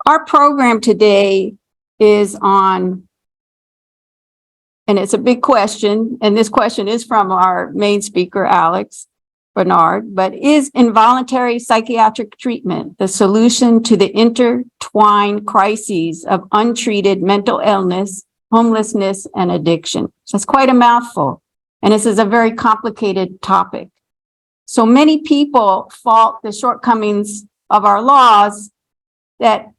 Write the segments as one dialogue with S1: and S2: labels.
S1: Our program today is on, and it's a big question, and this question is from our main speaker, Alex Barnard, but is involuntary psychiatric treatment the solution to the intertwined crises of untreated mental illness, homelessness, and addiction? So it's quite a mouthful, and this is a very complicated topic. So many people fault the shortcomings of our laws that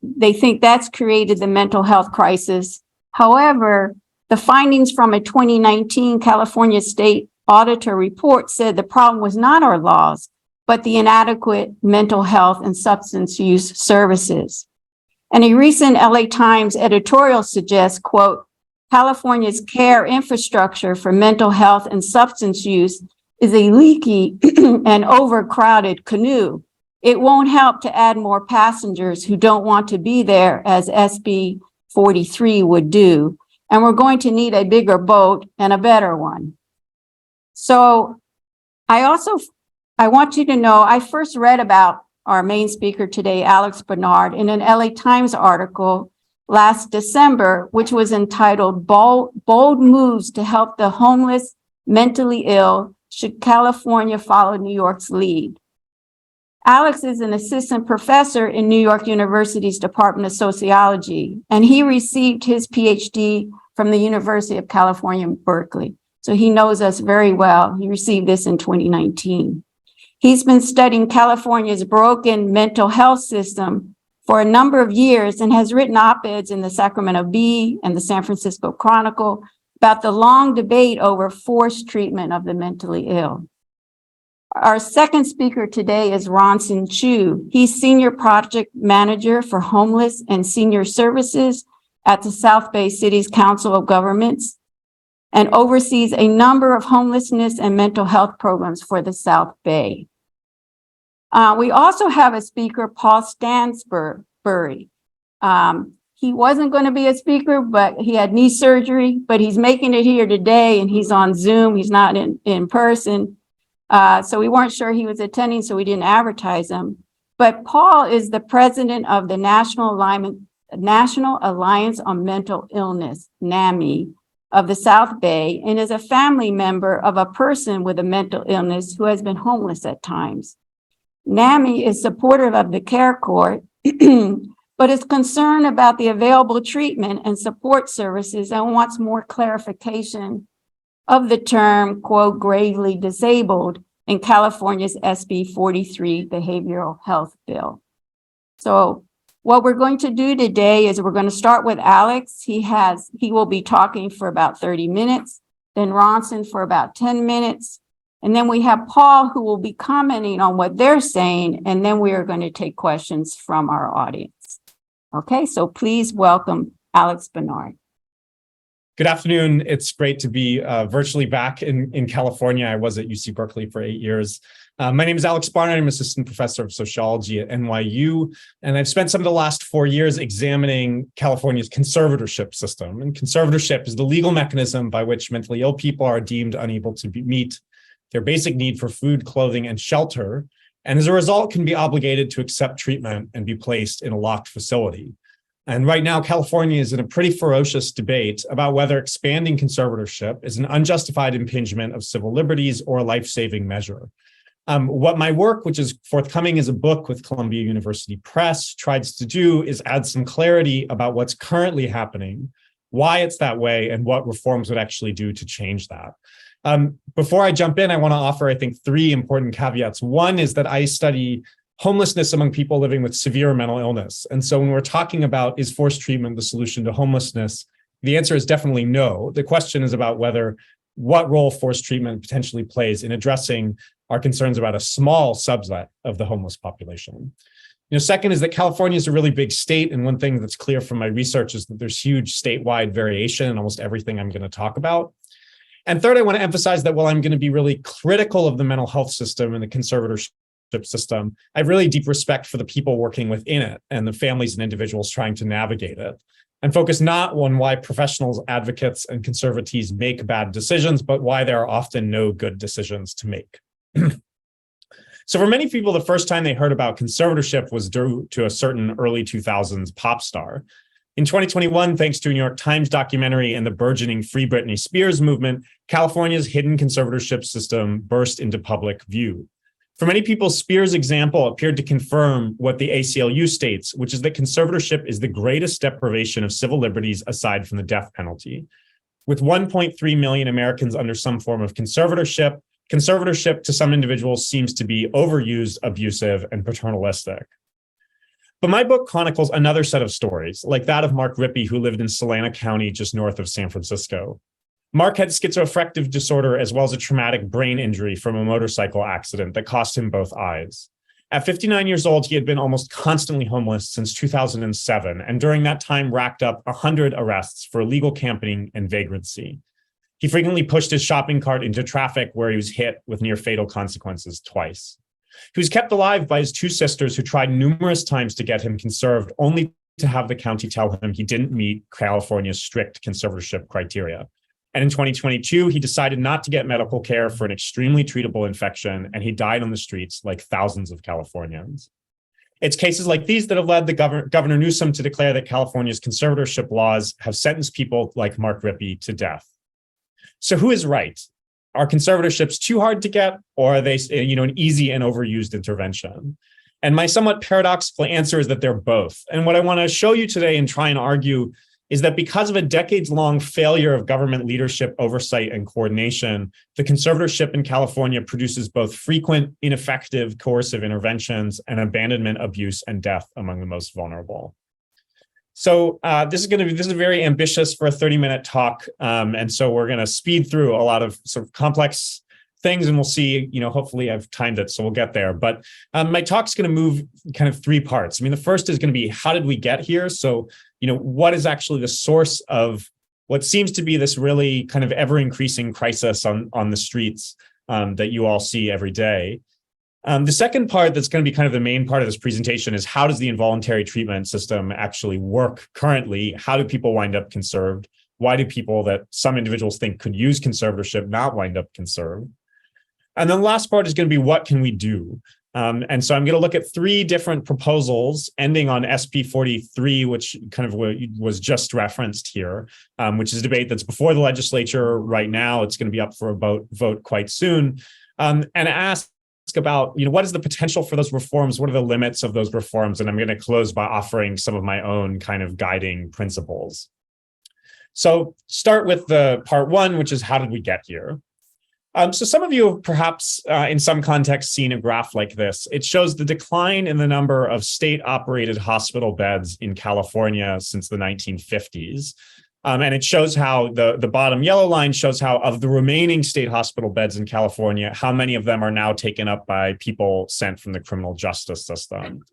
S1: they think that's created the mental health crisis. However, the findings from a 2019 California State Auditor report said the problem was not our laws, but the inadequate mental health and substance use services. And a recent LA Times editorial suggests, quote, California's care infrastructure for mental health and substance use is a leaky and overcrowded canoe. It won't help to add more passengers who don't want to be there, as SB 43 would do. And we're going to need a bigger boat and a better one. So I want you to know, I first read about our main speaker today, Alex Barnard, in an LA Times article last December, which was entitled Bold Moves to Help the Homeless, Mentally Ill, Should California Follow New York's Lead? Alex is an assistant professor in New York University's Department of Sociology, and he received his PhD from the University of California, Berkeley. So he knows us very well. He received this in 2019. He's been studying California's broken mental health system for a number of years and has written op-eds in the Sacramento Bee and the San Francisco Chronicle about the long debate over forced treatment of the mentally ill. Our second speaker today is Ronson Chu. He's Senior Project Manager for Homeless and Senior Services at the South Bay City's Council of Governments and oversees a number of homelessness and mental health programs for the South Bay. We also have a speaker, Paul Stansbury. He wasn't going to be a speaker, but he had knee surgery, but he's making it here today and he's on Zoom. He's not in person. So we weren't sure he was attending, so we didn't advertise him. But Paul is the president of the National Alliance on Mental Illness, NAMI, of the South Bay, and is a family member of a person with a mental illness who has been homeless at times. NAMI is supportive of the care court, but is concerned about the available treatment and support services and wants more clarification of the term, quote, gravely disabled in California's SB 43 behavioral health bill. So what we're going to do today is we're going to start with Alex. He will be talking for about 30 minutes, then Ronson for about 10 minutes. And then we have Paul who will be commenting on what they're saying. And then we are going to take questions from our audience. Okay, so please welcome Alex Barnard.
S2: Good afternoon. It's great to be virtually back in California. I was at UC Berkeley for 8 years. My name is Alex Barnard. I'm assistant professor of sociology at NYU, and I've spent some of the last 4 years examining California's conservatorship system. And conservatorship is the legal mechanism by which mentally ill people are deemed unable to meet their basic need for food, clothing, and shelter, and as a result can be obligated to accept treatment and be placed in a locked facility. And right now, California is in a pretty ferocious debate about whether expanding conservatorship is an unjustified impingement of civil liberties or a life-saving measure. What my work, which is forthcoming as a book with Columbia University Press, tries to do is add some clarity about what's currently happening, why it's that way, and what reforms would actually do to change that. Before I jump in, I want to offer, I think, 3 important caveats. One is that I study homelessness among people living with severe mental illness. And so when we're talking about is forced treatment the solution to homelessness, the answer is definitely no. The question is about what role forced treatment potentially plays in addressing our concerns about a small subset of the homeless population. Second is that California is a really big state. And one thing that's clear from my research is that there's huge statewide variation in almost everything I'm going to talk about. And third, I want to emphasize that while I'm going to be really critical of the mental health system and the conservatorship system, I have really deep respect for the people working within it and the families and individuals trying to navigate it, and focus not on why professionals, advocates, and conservatees make bad decisions, but why there are often no good decisions to make. So for many people, the first time they heard about conservatorship was due to a certain early 2000s pop star. In 2021, thanks to a New York Times documentary and the burgeoning Free Britney Spears movement, California's hidden conservatorship system burst into public view. For many people, Spears' example appeared to confirm what the ACLU states, which is that conservatorship is the greatest deprivation of civil liberties aside from the death penalty. With 1.3 million Americans under some form of conservatorship to some individuals seems to be overused, abusive, and paternalistic. But my book chronicles another set of stories, like that of Mark Rippey, who lived in Solana County just north of San Francisco. Mark had schizoaffective disorder as well as a traumatic brain injury from a motorcycle accident that cost him both eyes. At 59 years old, he had been almost constantly homeless since 2007, and during that time racked up 100 arrests for illegal camping and vagrancy. He frequently pushed his shopping cart into traffic where he was hit with near fatal consequences twice. He was kept alive by his two sisters who tried numerous times to get him conserved, only to have the county tell him he didn't meet California's strict conservatorship criteria. And in 2022, he decided not to get medical care for an extremely treatable infection, and he died on the streets like thousands of Californians. It's cases like these that have led the Governor Newsom to declare that California's conservatorship laws have sentenced people like Mark Rippey to death. So who is right? Are conservatorships too hard to get, or are they, an easy and overused intervention? And my somewhat paradoxical answer is that they're both. And what I want to show you today and try and argue is that because of a decades-long failure of government leadership, oversight, and coordination, the conservatorship in California produces both frequent, ineffective, coercive interventions and abandonment, abuse, and death among the most vulnerable. So this is very ambitious for a 30-minute talk, and so we're going to speed through a lot of sort of complex things, and we'll see. Hopefully I've timed it, so we'll get there. But my talk's going to move kind of three parts. The first is going to be how did we get here? So what is actually the source of what seems to be this really kind of ever-increasing crisis on the streets that you all see every day. The second part that's going to be kind of the main part of this presentation is how does the involuntary treatment system actually work currently? How do people wind up conserved? Why do people that some individuals think could use conservatorship not wind up conserved? And then the last part is going to be what can we do? And so I'm going to look at three different proposals ending on SP 43, which kind of was just referenced here, which is a debate that's before the legislature right now. It's going to be up for a vote quite soon. And ask about, what is the potential for those reforms? What are the limits of those reforms? And I'm going to close by offering some of my own kind of guiding principles. So start with the part one, which is how did we get here? So some of you have perhaps in some context seen a graph like this. It shows the decline in the number of state-operated hospital beds in California since the 1950s. And it shows how the bottom yellow line shows how of the remaining state hospital beds in California, how many of them are now taken up by people sent from the criminal justice system.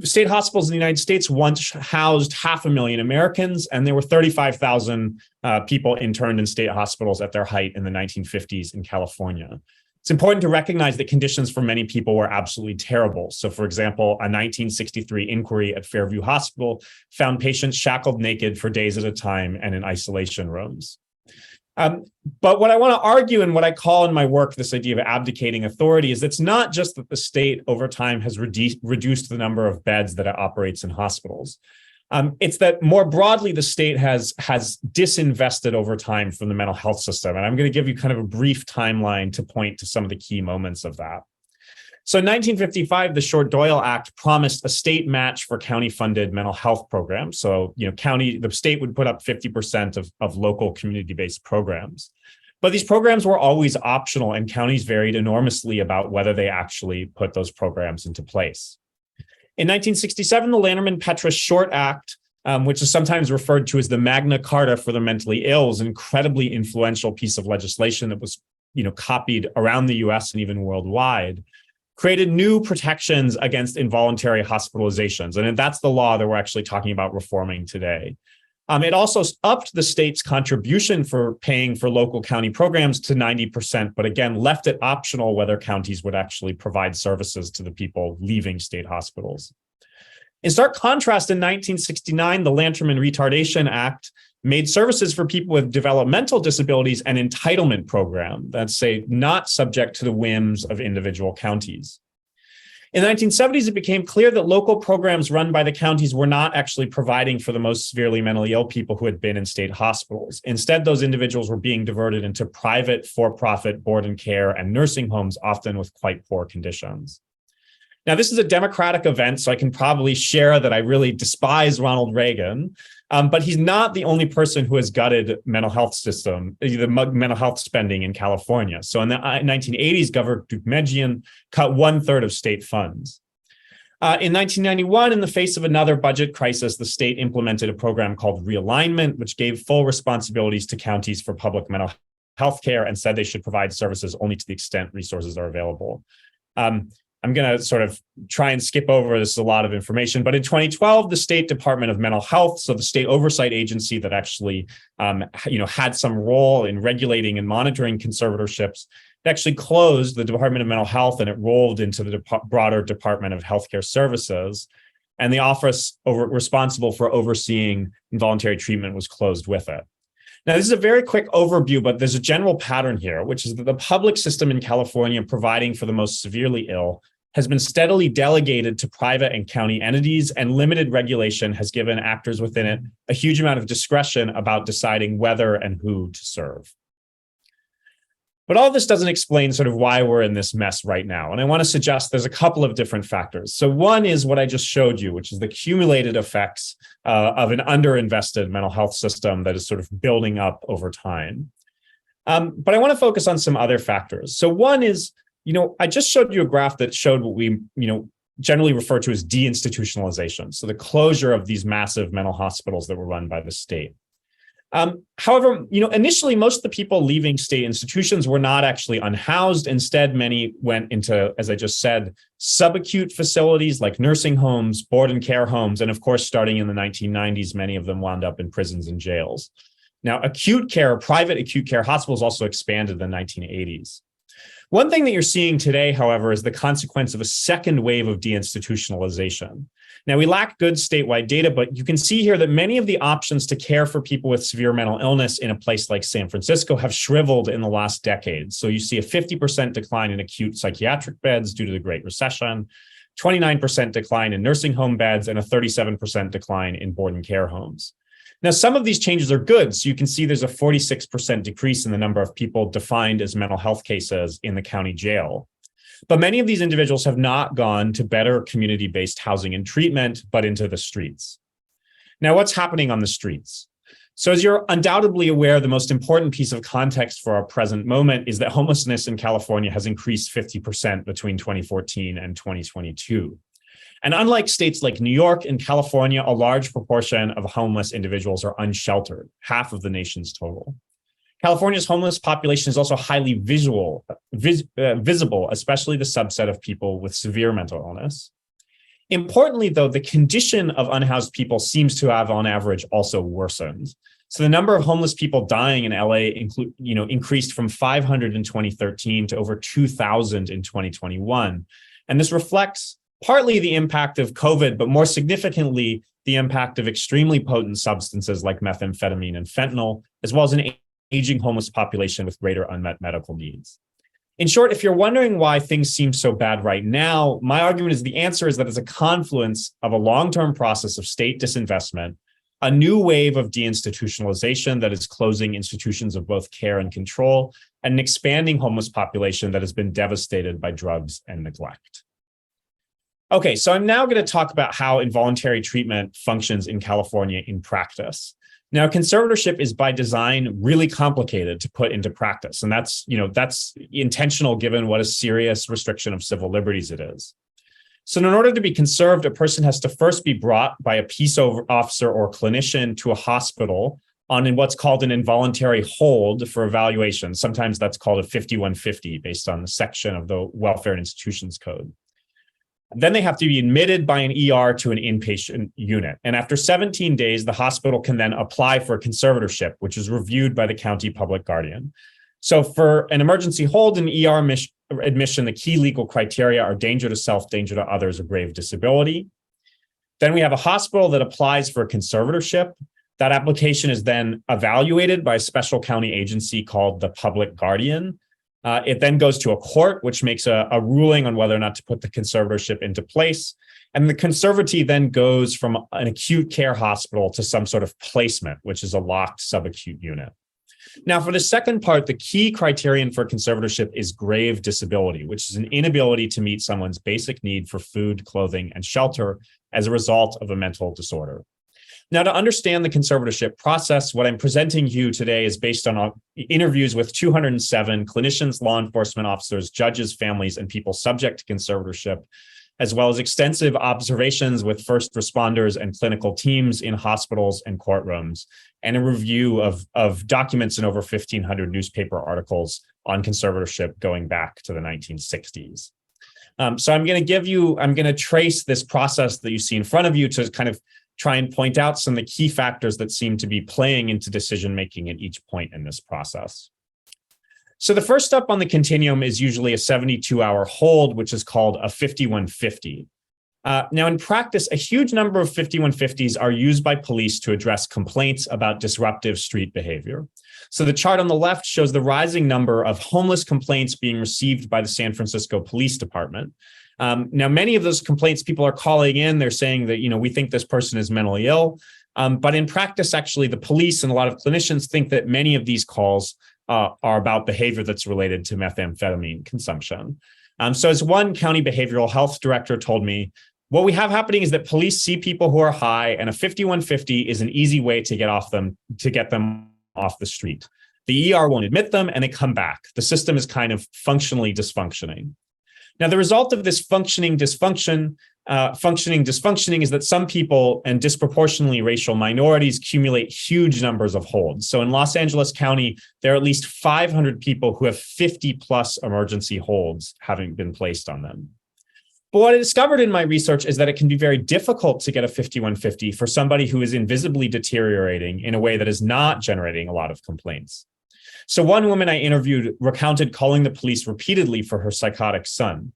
S2: State hospitals in the United States once housed 500,000 Americans, and there were 35,000 people interned in state hospitals at their height in the 1950s in California. It's important to recognize that conditions for many people were absolutely terrible. So, for example, a 1963 inquiry at Fairview Hospital found patients shackled naked for days at a time and in isolation rooms. But what I want to argue and what I call in my work this idea of abdicating authority is it's not just that the state over time has reduced the number of beds that it operates in hospitals. It's that more broadly, the state has disinvested over time from the mental health system. And I'm going to give you kind of a brief timeline to point to some of the key moments of that. So in 1955, the Short-Doyle Act promised a state match for county-funded mental health programs. So, the state would put up 50% of local community-based programs. But these programs were always optional, and counties varied enormously about whether they actually put those programs into place. In 1967, the Lanterman-Petrus Short Act, which is sometimes referred to as the Magna Carta for the mentally ill, is an incredibly influential piece of legislation that was, copied around the US and even worldwide, created new protections against involuntary hospitalizations. And that's the law that we're actually talking about reforming today. It also upped the state's contribution for paying for local county programs to 90%, but again, left it optional whether counties would actually provide services to the people leaving state hospitals. In stark contrast, in 1969, the Lanterman Retardation Act made services for people with developmental disabilities an entitlement program that's, say, not subject to the whims of individual counties. In the 1970s, it became clear that local programs run by the counties were not actually providing for the most severely mentally ill people who had been in state hospitals. Instead, those individuals were being diverted into private, for-profit board and care and nursing homes, often with quite poor conditions. Now, this is a Democratic event, so I can probably share that I really despise Ronald Reagan, but he's not the only person who has gutted mental health system, the mental health spending in California. So in the 1980s, Governor Deukmejian cut 1/3 of state funds. In 1991, in the face of another budget crisis, the state implemented a program called Realignment, which gave full responsibilities to counties for public mental health care and said they should provide services only to the extent resources are available. I'm going to sort of try and skip over this, a lot of information, but in 2012, the State Department of Mental Health, so the state oversight agency that actually had some role in regulating and monitoring conservatorships, it actually closed the Department of Mental Health and it rolled into the broader Department of Healthcare Services. And the office responsible for overseeing involuntary treatment was closed with it. Now, this is a very quick overview, but there's a general pattern here, which is that the public system in California providing for the most severely ill has been steadily delegated to private and county entities, and limited regulation has given actors within it a huge amount of discretion about deciding whether and who to serve. But all this doesn't explain sort of why we're in this mess right now. And I want to suggest there's a couple of different factors. So one is what I just showed you, which is the cumulated effects of an underinvested mental health system that is sort of building up over time. But I want to focus on some other factors. So one is, I just showed you a graph that showed what we, generally refer to as deinstitutionalization. So the closure of these massive mental hospitals that were run by the state. However, initially, most of the people leaving state institutions were not actually unhoused. Instead, many went into, as I just said, subacute facilities like nursing homes, board and care homes. And of course, starting in the 1990s, many of them wound up in prisons and jails. Now, acute care, private acute care hospitals also expanded in the 1980s. One thing that you're seeing today, however, is the consequence of a second wave of deinstitutionalization. Now, we lack good statewide data, but you can see here that many of the options to care for people with severe mental illness in a place like San Francisco have shriveled in the last decade. So you see a 50% decline in acute psychiatric beds due to the Great Recession, 29% decline in nursing home beds, and a 37% decline in board and care homes. Now, some of these changes are good. So you can see there's a 46% decrease in the number of people defined as mental health cases in the county jail. But many of these individuals have not gone to better community-based housing and treatment, but into the streets. Now, what's happening on the streets? So as you're undoubtedly aware, the most important piece of context for our present moment is that homelessness in California has increased 50% between 2014 and 2022. And unlike states like New York and California, a large proportion of homeless individuals are unsheltered, half of the nation's total. California's homeless population is also highly visible, especially the subset of people with severe mental illness. Importantly, though, the condition of unhoused people seems to have, on average, also worsened. So the number of homeless people dying in LA increased from 500 in 2013 to over 2,000 in 2021. And this reflects partly the impact of COVID, but more significantly, the impact of extremely potent substances like methamphetamine and fentanyl, as well as an aging homeless population with greater unmet medical needs. In short, if you're wondering why things seem so bad right now, my argument is the answer is that it's a confluence of a long-term process of state disinvestment, a new wave of deinstitutionalization that is closing institutions of both care and control, and an expanding homeless population that has been devastated by drugs and neglect. Okay, so I'm now going to talk about how involuntary treatment functions in California in practice. Now, conservatorship is by design really complicated to put into practice, and that's intentional given what a serious restriction of civil liberties it is. So in order to be conserved, a person has to first be brought by a peace officer or clinician to a hospital on what's called an involuntary hold for evaluation. Sometimes that's called a 5150 based on the section of the Welfare and Institutions Code. Then they have to be admitted by an ER to an inpatient unit. And after 17 days, the hospital can then apply for a conservatorship, which is reviewed by the county public guardian. So for an emergency hold and ER admission, the key legal criteria are danger to self, danger to others, or grave disability. Then we have a hospital that applies for a conservatorship. That application is then evaluated by a special county agency called the public guardian. It then goes to a court, which makes a ruling on whether or not to put the conservatorship into place. And the conservatee then goes from an acute care hospital to some sort of placement, which is a locked subacute unit. Now, for the second part, the key criterion for conservatorship is grave disability, which is an inability to meet someone's basic need for food, clothing, and shelter as a result of a mental disorder. Now, to understand the conservatorship process, what I'm presenting you today is based on interviews with 207 clinicians, law enforcement officers, judges, families, and people subject to conservatorship, as well as extensive observations with first responders and clinical teams in hospitals and courtrooms, and a review of documents in over 1,500 newspaper articles on conservatorship going back to the 1960s. So I'm going to trace this process that you see in front of you to kind of try and point out some of the key factors that seem to be playing into decision-making at each point in this process. So the first step on the continuum is usually a 72-hour hold, which is called a 5150. Now, in practice, a huge number of 5150s are used by police to address complaints about disruptive street behavior. So the chart on the left shows the rising number of homeless complaints being received by the San Francisco Police Department. Now, many of those complaints, people are calling in, they're saying that, we think this person is mentally ill. But in practice, actually, the police and a lot of clinicians think that many of these calls are about behavior that's related to methamphetamine consumption. So as one county behavioral health director told me, what we have happening is that police see people who are high, and a 5150 is an easy way to get them off the street. The ER won't admit them, and they come back. The system is kind of functionally dysfunctioning. Now, the result of this functioning dysfunctioning is that some people, and disproportionately racial minorities, accumulate huge numbers of holds. So in Los Angeles County, there are at least 500 people who have 50 plus emergency holds having been placed on them. But what I discovered in my research is that it can be very difficult to get a 5150 for somebody who is invisibly deteriorating in a way that is not generating a lot of complaints. So one woman I interviewed recounted calling the police repeatedly for her psychotic son.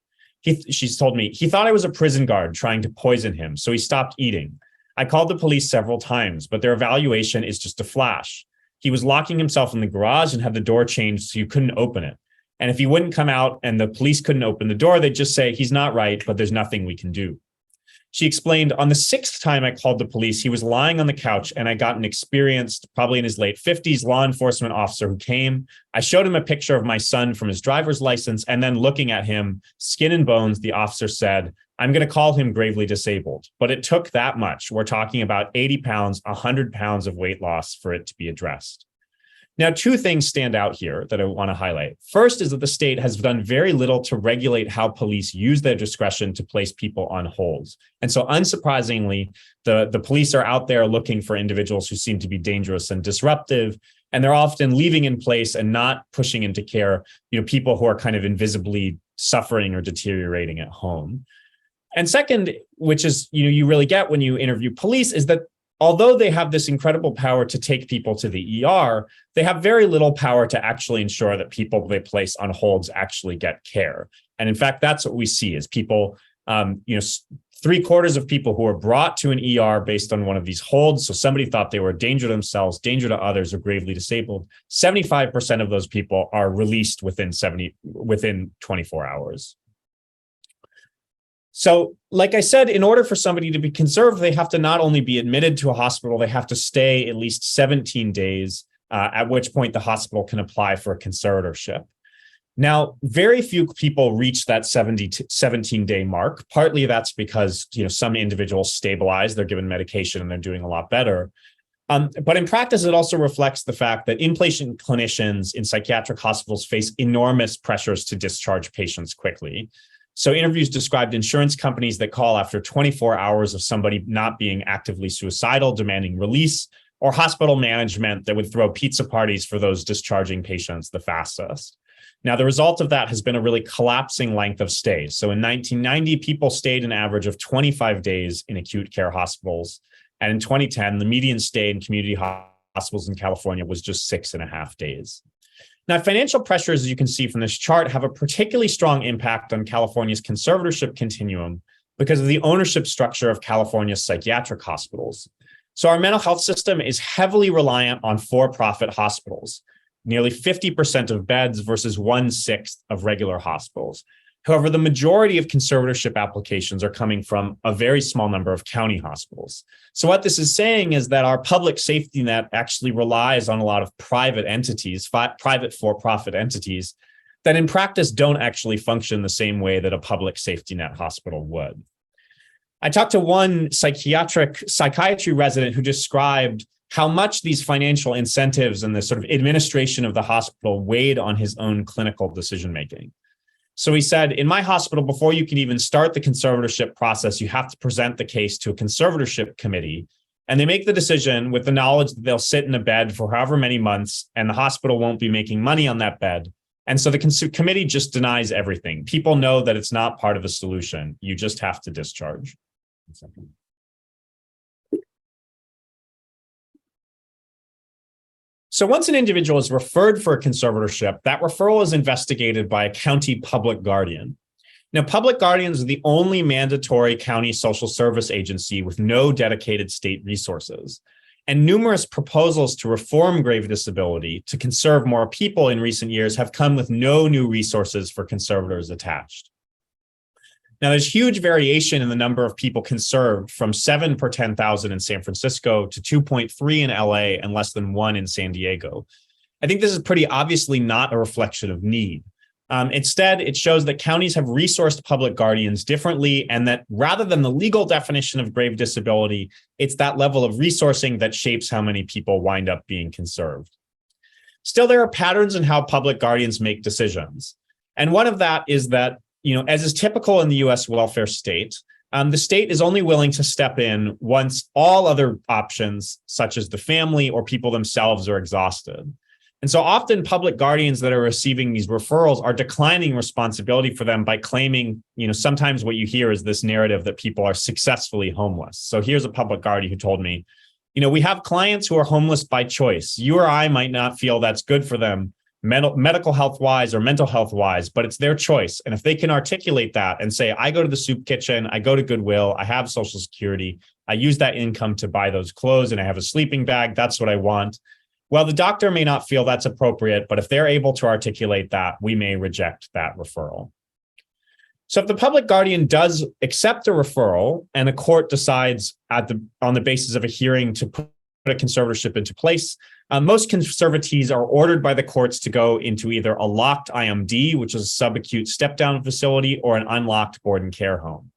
S2: She's told me, he thought I was a prison guard trying to poison him, so he stopped eating. I called the police several times, but their evaluation is just a flash. He was locking himself in the garage and had the door changed so you couldn't open it. And if he wouldn't come out and the police couldn't open the door, they'd just say, he's not right, but there's nothing we can do. She explained, on the 6th time I called the police, he was lying on the couch and I got an experienced, probably in his late 50s, law enforcement officer who came. I showed him a picture of my son from his driver's license, and then looking at him, skin and bones, the officer said, I'm going to call him gravely disabled. But it took that much. We're talking about 80 pounds, 100 pounds of weight loss for it to be addressed. Now, two things stand out here that I want to highlight. First is that the state has done very little to regulate how police use their discretion to place people on holds. And so unsurprisingly, the police are out there looking for individuals who seem to be dangerous and disruptive, and they're often leaving in place and not pushing into care, people who are kind of invisibly suffering or deteriorating at home. And second, which is, you really get when you interview police, is that although they have this incredible power to take people to the ER, they have very little power to actually ensure that people they place on holds actually get care. And in fact, that's what we see is people, 3/4 of people who are brought to an ER based on one of these holds. So somebody thought they were a danger to themselves, danger to others, or gravely disabled. 75% of those people are released within 24 hours. So, like I said, in order for somebody to be conserved, they have to not only be admitted to a hospital, they have to stay at least 17 days, at which point the hospital can apply for a conservatorship. Now, very few people reach that 17-day mark. Partly that's because, some individuals stabilize, they're given medication and they're doing a lot better. But in practice, it also reflects the fact that inpatient clinicians in psychiatric hospitals face enormous pressures to discharge patients quickly. So interviews described insurance companies that call after 24 hours of somebody not being actively suicidal, demanding release, or hospital management that would throw pizza parties for those discharging patients the fastest. Now, the result of that has been a really collapsing length of stay. So in 1990, people stayed an average of 25 days in acute care hospitals. And in 2010, the median stay in community hospitals in California was just 6.5 days. Now, financial pressures, as you can see from this chart, have a particularly strong impact on California's conservatorship continuum because of the ownership structure of California's psychiatric hospitals. So our mental health system is heavily reliant on for-profit hospitals, nearly 50% of beds versus 1/6 of regular hospitals. However, the majority of conservatorship applications are coming from a very small number of county hospitals. So what this is saying is that our public safety net actually relies on a lot of private entities, private for-profit entities, that in practice don't actually function the same way that a public safety net hospital would. I talked to one psychiatry resident who described how much these financial incentives and the sort of administration of the hospital weighed on his own clinical decision-making. So he said, in my hospital, before you can even start the conservatorship process, you have to present the case to a conservatorship committee, and they make the decision with the knowledge that they'll sit in a bed for however many months, and the hospital won't be making money on that bed. And so the committee just denies everything. People know that it's not part of the solution. You just have to discharge. So once an individual is referred for a conservatorship, that referral is investigated by a county public guardian. Now, public guardians are the only mandatory county social service agency with no dedicated state resources. And numerous proposals to reform grave disability to conserve more people in recent years have come with no new resources for conservators attached. Now, there's huge variation in the number of people conserved, from 7 per 10,000 in San Francisco to 2.3 in LA and less than 1 in San Diego. I think this is pretty obviously not a reflection of need. Instead, it shows that counties have resourced public guardians differently, and that rather than the legal definition of grave disability, it's that level of resourcing that shapes how many people wind up being conserved. Still, there are patterns in how public guardians make decisions. And one of that is that, as is typical in the US welfare state, the state is only willing to step in once all other options, such as the family or people themselves, are exhausted. And so often public guardians that are receiving these referrals are declining responsibility for them by claiming, sometimes what you hear is this narrative that people are successfully homeless. So here's a public guardian who told me, we have clients who are homeless by choice. You or I might not feel that's good for them, medical health wise or mental health wise, but it's their choice. And if they can articulate that and say, I go to the soup kitchen, I go to Goodwill, I have Social Security, I use that income to buy those clothes, and I have a sleeping bag, that's what I want. Well, the doctor may not feel that's appropriate, but if they're able to articulate that, we may reject that referral. So if the public guardian does accept a referral and a court decides on the basis of a hearing to put a conservatorship into place, most conservatees are ordered by the courts to go into either a locked IMD, which is a subacute step-down facility, or an unlocked board and care home.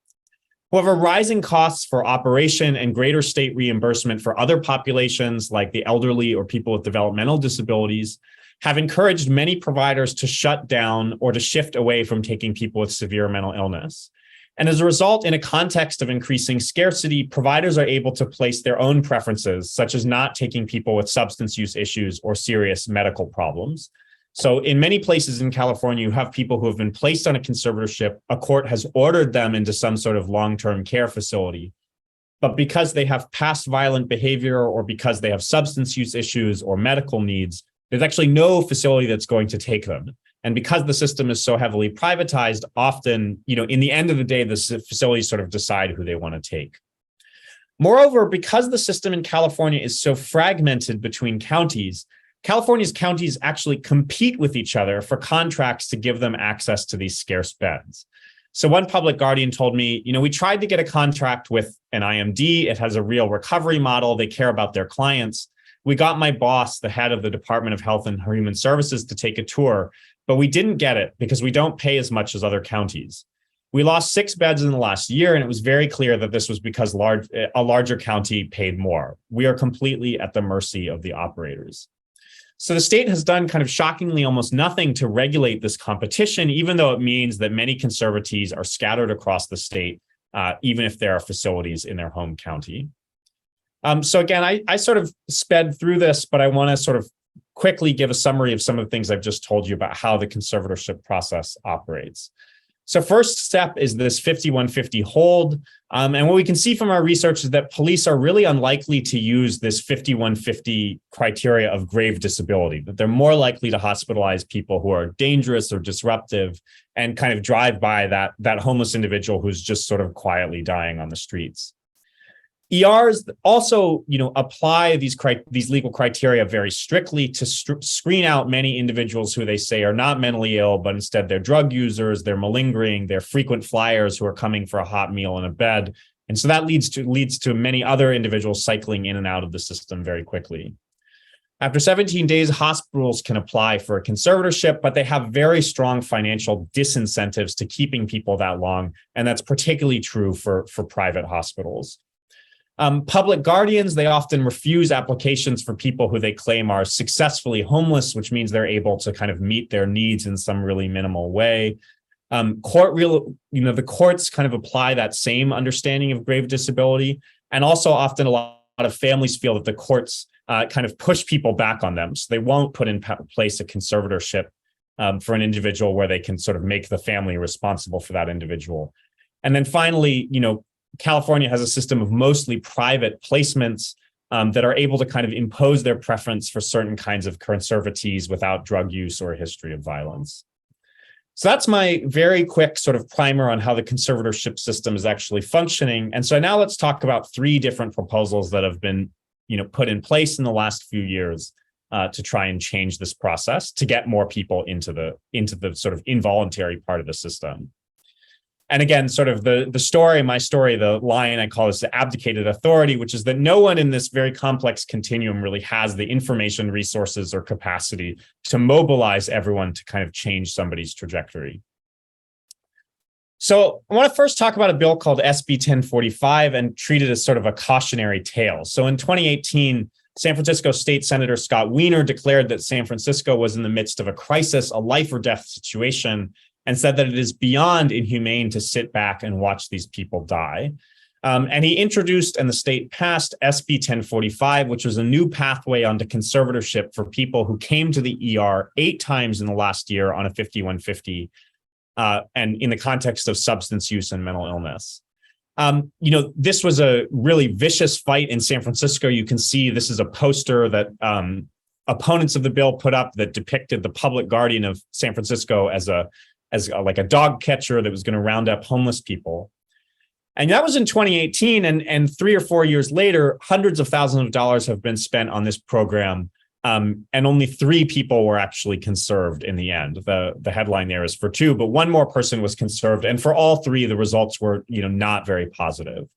S2: However, rising costs for operation and greater state reimbursement for other populations like the elderly or people with developmental disabilities have encouraged many providers to shut down or to shift away from taking people with severe mental illness. And as a result, in a context of increasing scarcity, providers are able to place their own preferences, such as not taking people with substance use issues or serious medical problems. So in many places in California, you have people who have been placed on a conservatorship. A court has ordered them into some sort of long-term care facility. But because they have past violent behavior, or because they have substance use issues or medical needs, there's actually no facility that's going to take them. And because the system is so heavily privatized, often, in the end of the day, the facilities sort of decide who they want to take. Moreover, because the system in California is so fragmented between counties, California's counties actually compete with each other for contracts to give them access to these scarce beds. So one public guardian told me, we tried to get a contract with an IMD. It has a real recovery model. They care about their clients. We got my boss, the head of the Department of Health and Human Services, to take a tour, but we didn't get it because we don't pay as much as other counties. We lost 6 beds in the last year, and it was very clear that this was because a larger county paid more. We are completely at the mercy of the operators. So the state has done kind of shockingly almost nothing to regulate this competition, even though it means that many conservatees are scattered across the state, even if there are facilities in their home county. So again, I sort of sped through this, but I want to sort of quickly give a summary of some of the things I've just told you about how the conservatorship process operates. So first step is this 5150 hold. And what we can see from our research is that police are really unlikely to use this 5150 criteria of grave disability, that they're more likely to hospitalize people who are dangerous or disruptive and kind of drive by that homeless individual who's just sort of quietly dying on the streets. ERs also, apply these legal criteria very strictly to screen out many individuals who they say are not mentally ill, but instead they're drug users, they're malingering, they're frequent flyers who are coming for a hot meal and a bed. And so that leads to many other individuals cycling in and out of the system very quickly. After 17 days, hospitals can apply for a conservatorship, but they have very strong financial disincentives to keeping people that long. And that's particularly true for private hospitals. Public guardians, they often refuse applications for people who they claim are successfully homeless, which means they're able to kind of meet their needs in some really minimal way. The courts kind of apply that same understanding of grave disability. And also often a lot of families feel that the courts kind of push people back on them. So they won't put in place a conservatorship for an individual where they can sort of make the family responsible for that individual. And then finally, California has a system of mostly private placements that are able to kind of impose their preference for certain kinds of conservatees without drug use or a history of violence. So that's my very quick sort of primer on how the conservatorship system is actually functioning. And so now let's talk about 3 different proposals that have been, put in place in the last few years to try and change this process to get more people into the sort of involuntary part of the system. And again, sort of my story, the line I call this the abdicated authority, which is that no one in this very complex continuum really has the information, resources, or capacity to mobilize everyone to kind of change somebody's trajectory. So I want to first talk about a bill called SB 1045 and treat it as sort of a cautionary tale. So in 2018, San Francisco State Senator Scott Wiener declared that San Francisco was in the midst of a crisis, a life or death situation, and said that it is beyond inhumane to sit back and watch these people die. And he introduced and the state passed SB 1045, which was a new pathway onto conservatorship for people who came to the ER 8 times in the last year on a 5150, and in the context of substance use and mental illness. This was a really vicious fight in San Francisco. You can see this is a poster that opponents of the bill put up that depicted the public guardian of San Francisco as like a dog catcher that was going to round up homeless people. And that was in 2018. And 3 or 4 years later, hundreds of thousands of dollars have been spent on this program. And only 3 people were actually conserved in the end. The headline there is for 2, but 1 more person was conserved. And for all 3, the results were, not very positive.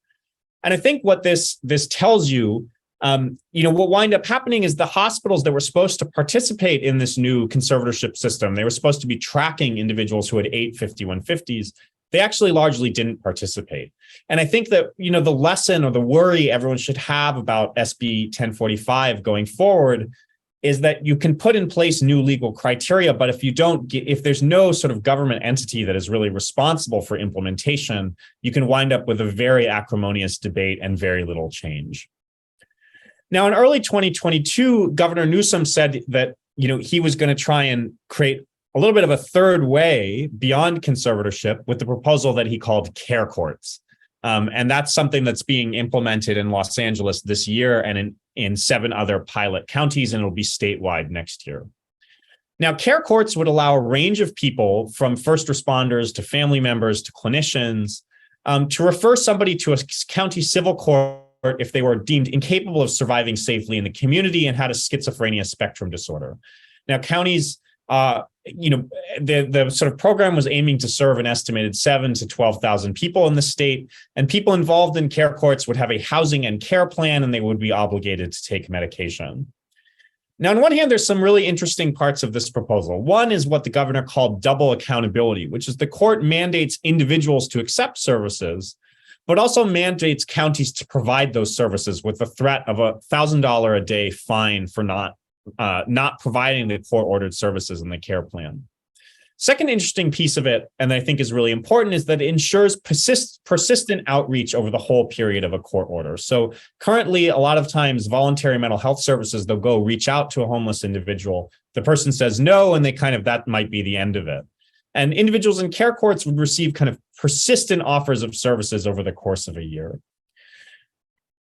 S2: And I think what this tells you, what wind up happening is the hospitals that were supposed to participate in this new conservatorship system, they were supposed to be tracking individuals who had 8 5150s. They actually largely didn't participate. And I think that, the lesson or the worry everyone should have about SB 1045 going forward is that you can put in place new legal criteria, but if there's no sort of government entity that is really responsible for implementation, you can wind up with a very acrimonious debate and very little change. Now, in early 2022, Governor Newsom said that, he was going to try and create a little bit of a third way beyond conservatorship with the proposal that he called care courts. And that's something that's being implemented in Los Angeles this year and in 7 other pilot counties, and it'll be statewide next year. Now, care courts would allow a range of people from first responders to family members to clinicians to refer somebody to a county civil court if they were deemed incapable of surviving safely in the community and had a schizophrenia spectrum disorder. Now, counties, the sort of program was aiming to serve an estimated 7,000 to 12,000 people in the state, and people involved in care courts would have a housing and care plan, and they would be obligated to take medication. Now, on one hand, there's some really interesting parts of this proposal. One is what the governor called double accountability, which is the court mandates individuals to accept services, but also mandates counties to provide those services with the threat of a $1,000 a day fine for not providing the court-ordered services in the care plan. Second interesting piece of it, and I think is really important, is that it ensures persistent outreach over the whole period of a court order. So currently, a lot of times, voluntary mental health services, they'll go reach out to a homeless individual. The person says no, and that might be the end of it. And individuals in care courts would receive kind of persistent offers of services over the course of a year.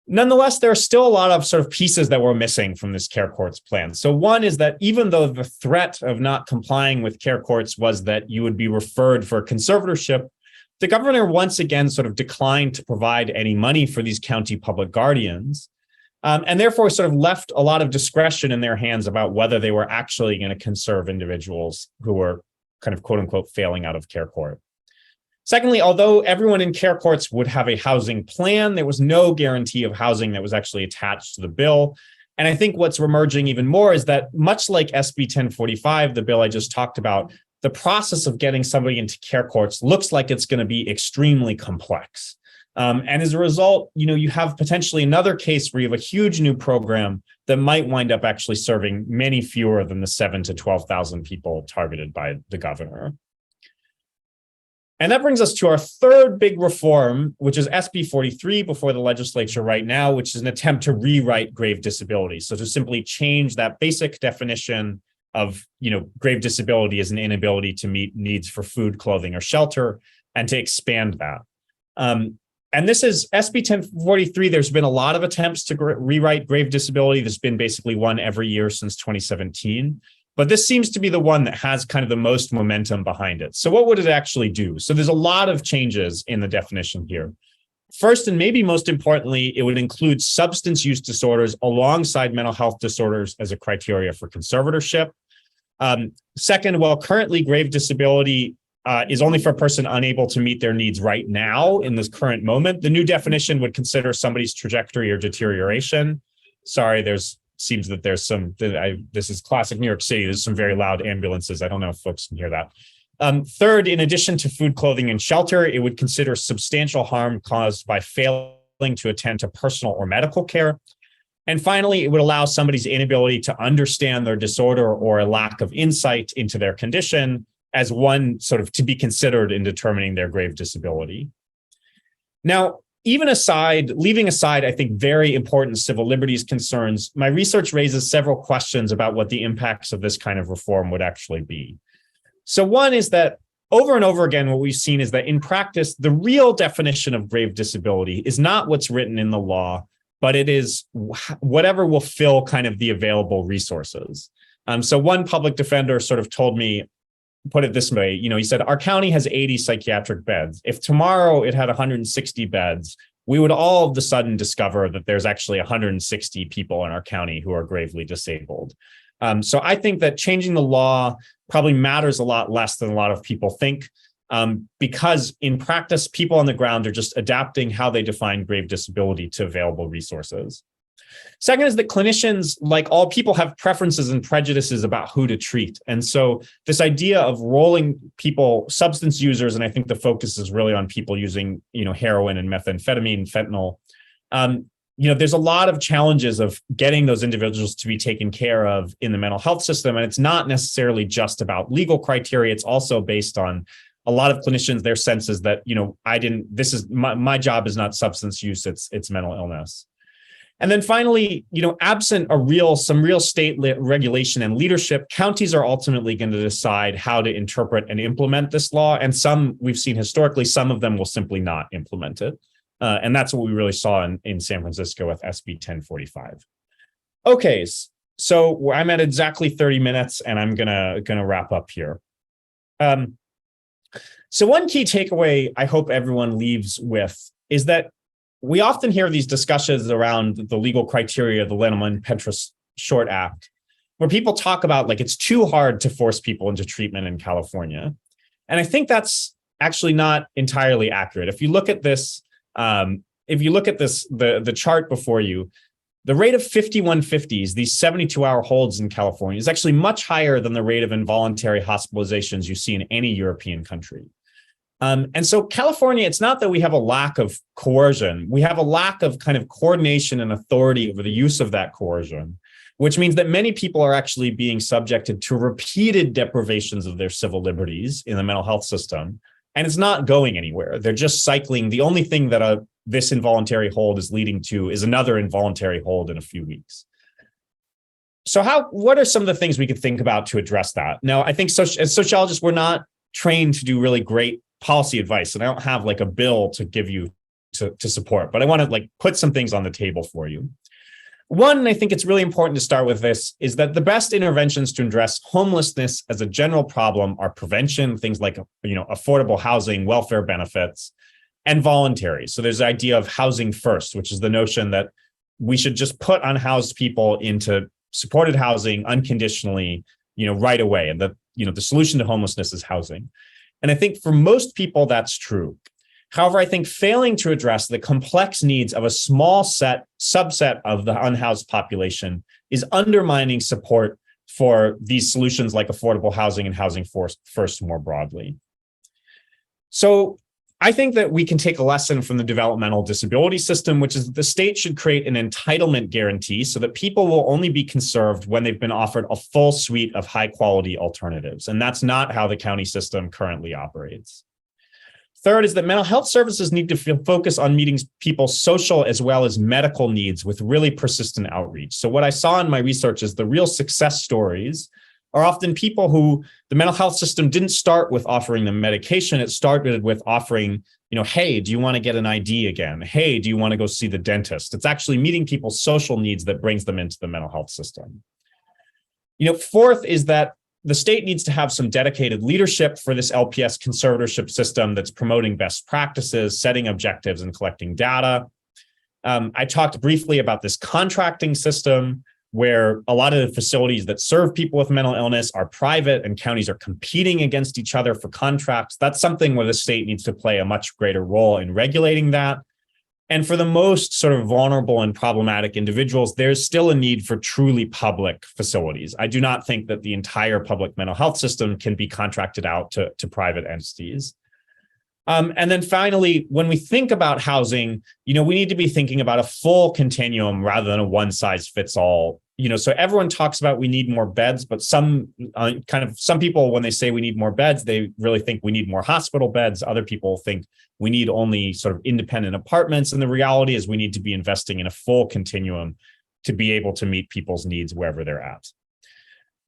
S2: Nonetheless, there are still a lot of sort of pieces that were missing from this care courts plan. So one is that even though the threat of not complying with care courts was that you would be referred for conservatorship, the governor once again sort of declined to provide any money for these county public guardians, and therefore sort of left a lot of discretion in their hands about whether they were actually going to conserve individuals who were kind of quote unquote failing out of care court. Secondly, although everyone in care courts would have a housing plan, there was no guarantee of housing that was actually attached to the bill. And I think what's emerging even more is that much like SB 1045, the bill I just talked about, the process of getting somebody into care courts looks like it's going to be extremely complex. And as a result, you have potentially another case where you have a huge new program that might wind up actually serving many fewer than the 7,000 to 12,000 people targeted by the governor. And that brings us to our third big reform, which is SB 43 before the legislature right now, which is an attempt to rewrite grave disability. So to simply change that basic definition of, grave disability as an inability to meet needs for food, clothing, or shelter, and to expand that. And this is SB 1043. There's been a lot of attempts to rewrite grave disability. There's been basically one every year since 2017. But this seems to be the one that has kind of the most momentum behind it. So what would it actually do? So there's a lot of changes in the definition here. First, and maybe most importantly, it would include substance use disorders alongside mental health disorders as a criteria for conservatorship. Second, while currently grave disability is only for a person unable to meet their needs right now in this current moment, the new definition would consider somebody's trajectory or deterioration. Sorry, seems that there's some, this is classic New York City. There's some very loud ambulances. I don't know if folks can hear that. Third, in addition to food, clothing, and shelter, it would consider substantial harm caused by failing to attend to personal or medical care. And finally, it would allow somebody's inability to understand their disorder or a lack of insight into their condition as one sort of to be considered in determining their grave disability. Now, leaving aside, I think, very important civil liberties concerns, my research raises several questions about what the impacts of this kind of reform would actually be. So one is that over and over again, what we've seen is that in practice, the real definition of grave disability is not what's written in the law, but it is whatever will fill kind of the available resources. So one public defender sort of told me, put it this way, he said, our county has 80 psychiatric beds. If tomorrow it had 160 beds, we would all of a sudden discover that there's actually 160 people in our county who are gravely disabled. So I think that changing the law probably matters a lot less than a lot of people think, because in practice, people on the ground are just adapting how they define grave disability to available resources. Second is that clinicians, like all people, have preferences and prejudices about who to treat. And so this idea of rolling people, substance users, and I think the focus is really on people using, heroin and methamphetamine, fentanyl. There's a lot of challenges of getting those individuals to be taken care of in the mental health system. And it's not necessarily just about legal criteria. It's also based on a lot of clinicians, their senses that, my job is not substance use, it's mental illness. And then finally, absent some real state regulation and leadership, counties are ultimately going to decide how to interpret and implement this law. And some, we've seen historically, some of them will simply not implement it. And that's what we really saw in San Francisco with SB 1045. Okay, so I'm at exactly 30 minutes and I'm gonna wrap up here. So one key takeaway I hope everyone leaves with is that we often hear these discussions around the legal criteria of the Lenneman-Pentras Short Act, where people talk about like it's too hard to force people into treatment in California. And I think that's actually not entirely accurate. If you look at this, the chart before you, the rate of 5150s, these 72-hour holds in California, is actually much higher than the rate of involuntary hospitalizations you see in any European country. And so California, it's not that we have a lack of coercion. We have a lack of kind of coordination and authority over the use of that coercion, which means that many people are actually being subjected to repeated deprivations of their civil liberties in the mental health system. And it's not going anywhere. They're just cycling. The only thing that this involuntary hold is leading to is another involuntary hold in a few weeks. So what are some of the things we could think about to address that? Now, I think as sociologists, we're not trained to do really great policy advice, and I don't have like a bill to give you to support, but I want to like put some things on the table for you. One, I think it's really important to start with this, is that the best interventions to address homelessness as a general problem are prevention, things like, affordable housing, welfare benefits, and voluntary. So there's the idea of housing first, which is the notion that we should just put unhoused people into supported housing unconditionally, right away. And the solution to homelessness is housing. And I think for most people, that's true. However, I think failing to address the complex needs of a small subset of the unhoused population is undermining support for these solutions like affordable housing and housing first more broadly. So I think that we can take a lesson from the developmental disability system, which is that the state should create an entitlement guarantee so that people will only be conserved when they've been offered a full suite of high quality alternatives. And that's not how the county system currently operates. Third is that mental health services need to focus on meeting people's social as well as medical needs with really persistent outreach. So what I saw in my research is the real success stories are often people who the mental health system didn't start with offering them medication. It started with offering, hey, do you want to get an ID again? Hey, do you want to go see the dentist? It's actually meeting people's social needs that brings them into the mental health system. Fourth is that the state needs to have some dedicated leadership for this LPS conservatorship system that's promoting best practices, setting objectives, and collecting data. I talked briefly about this contracting system where a lot of the facilities that serve people with mental illness are private and counties are competing against each other for contracts. That's something where the state needs to play a much greater role in regulating that. And for the most sort of vulnerable and problematic individuals, there's still a need for truly public facilities. I do not think that the entire public mental health system can be contracted out to private entities. And then finally, when we think about housing, we need to be thinking about a full continuum rather than a one size fits all. So everyone talks about we need more beds, but some people, when they say we need more beds, they really think we need more hospital beds. Other people think we need only sort of independent apartments. And the reality is we need to be investing in a full continuum to be able to meet people's needs wherever they're at.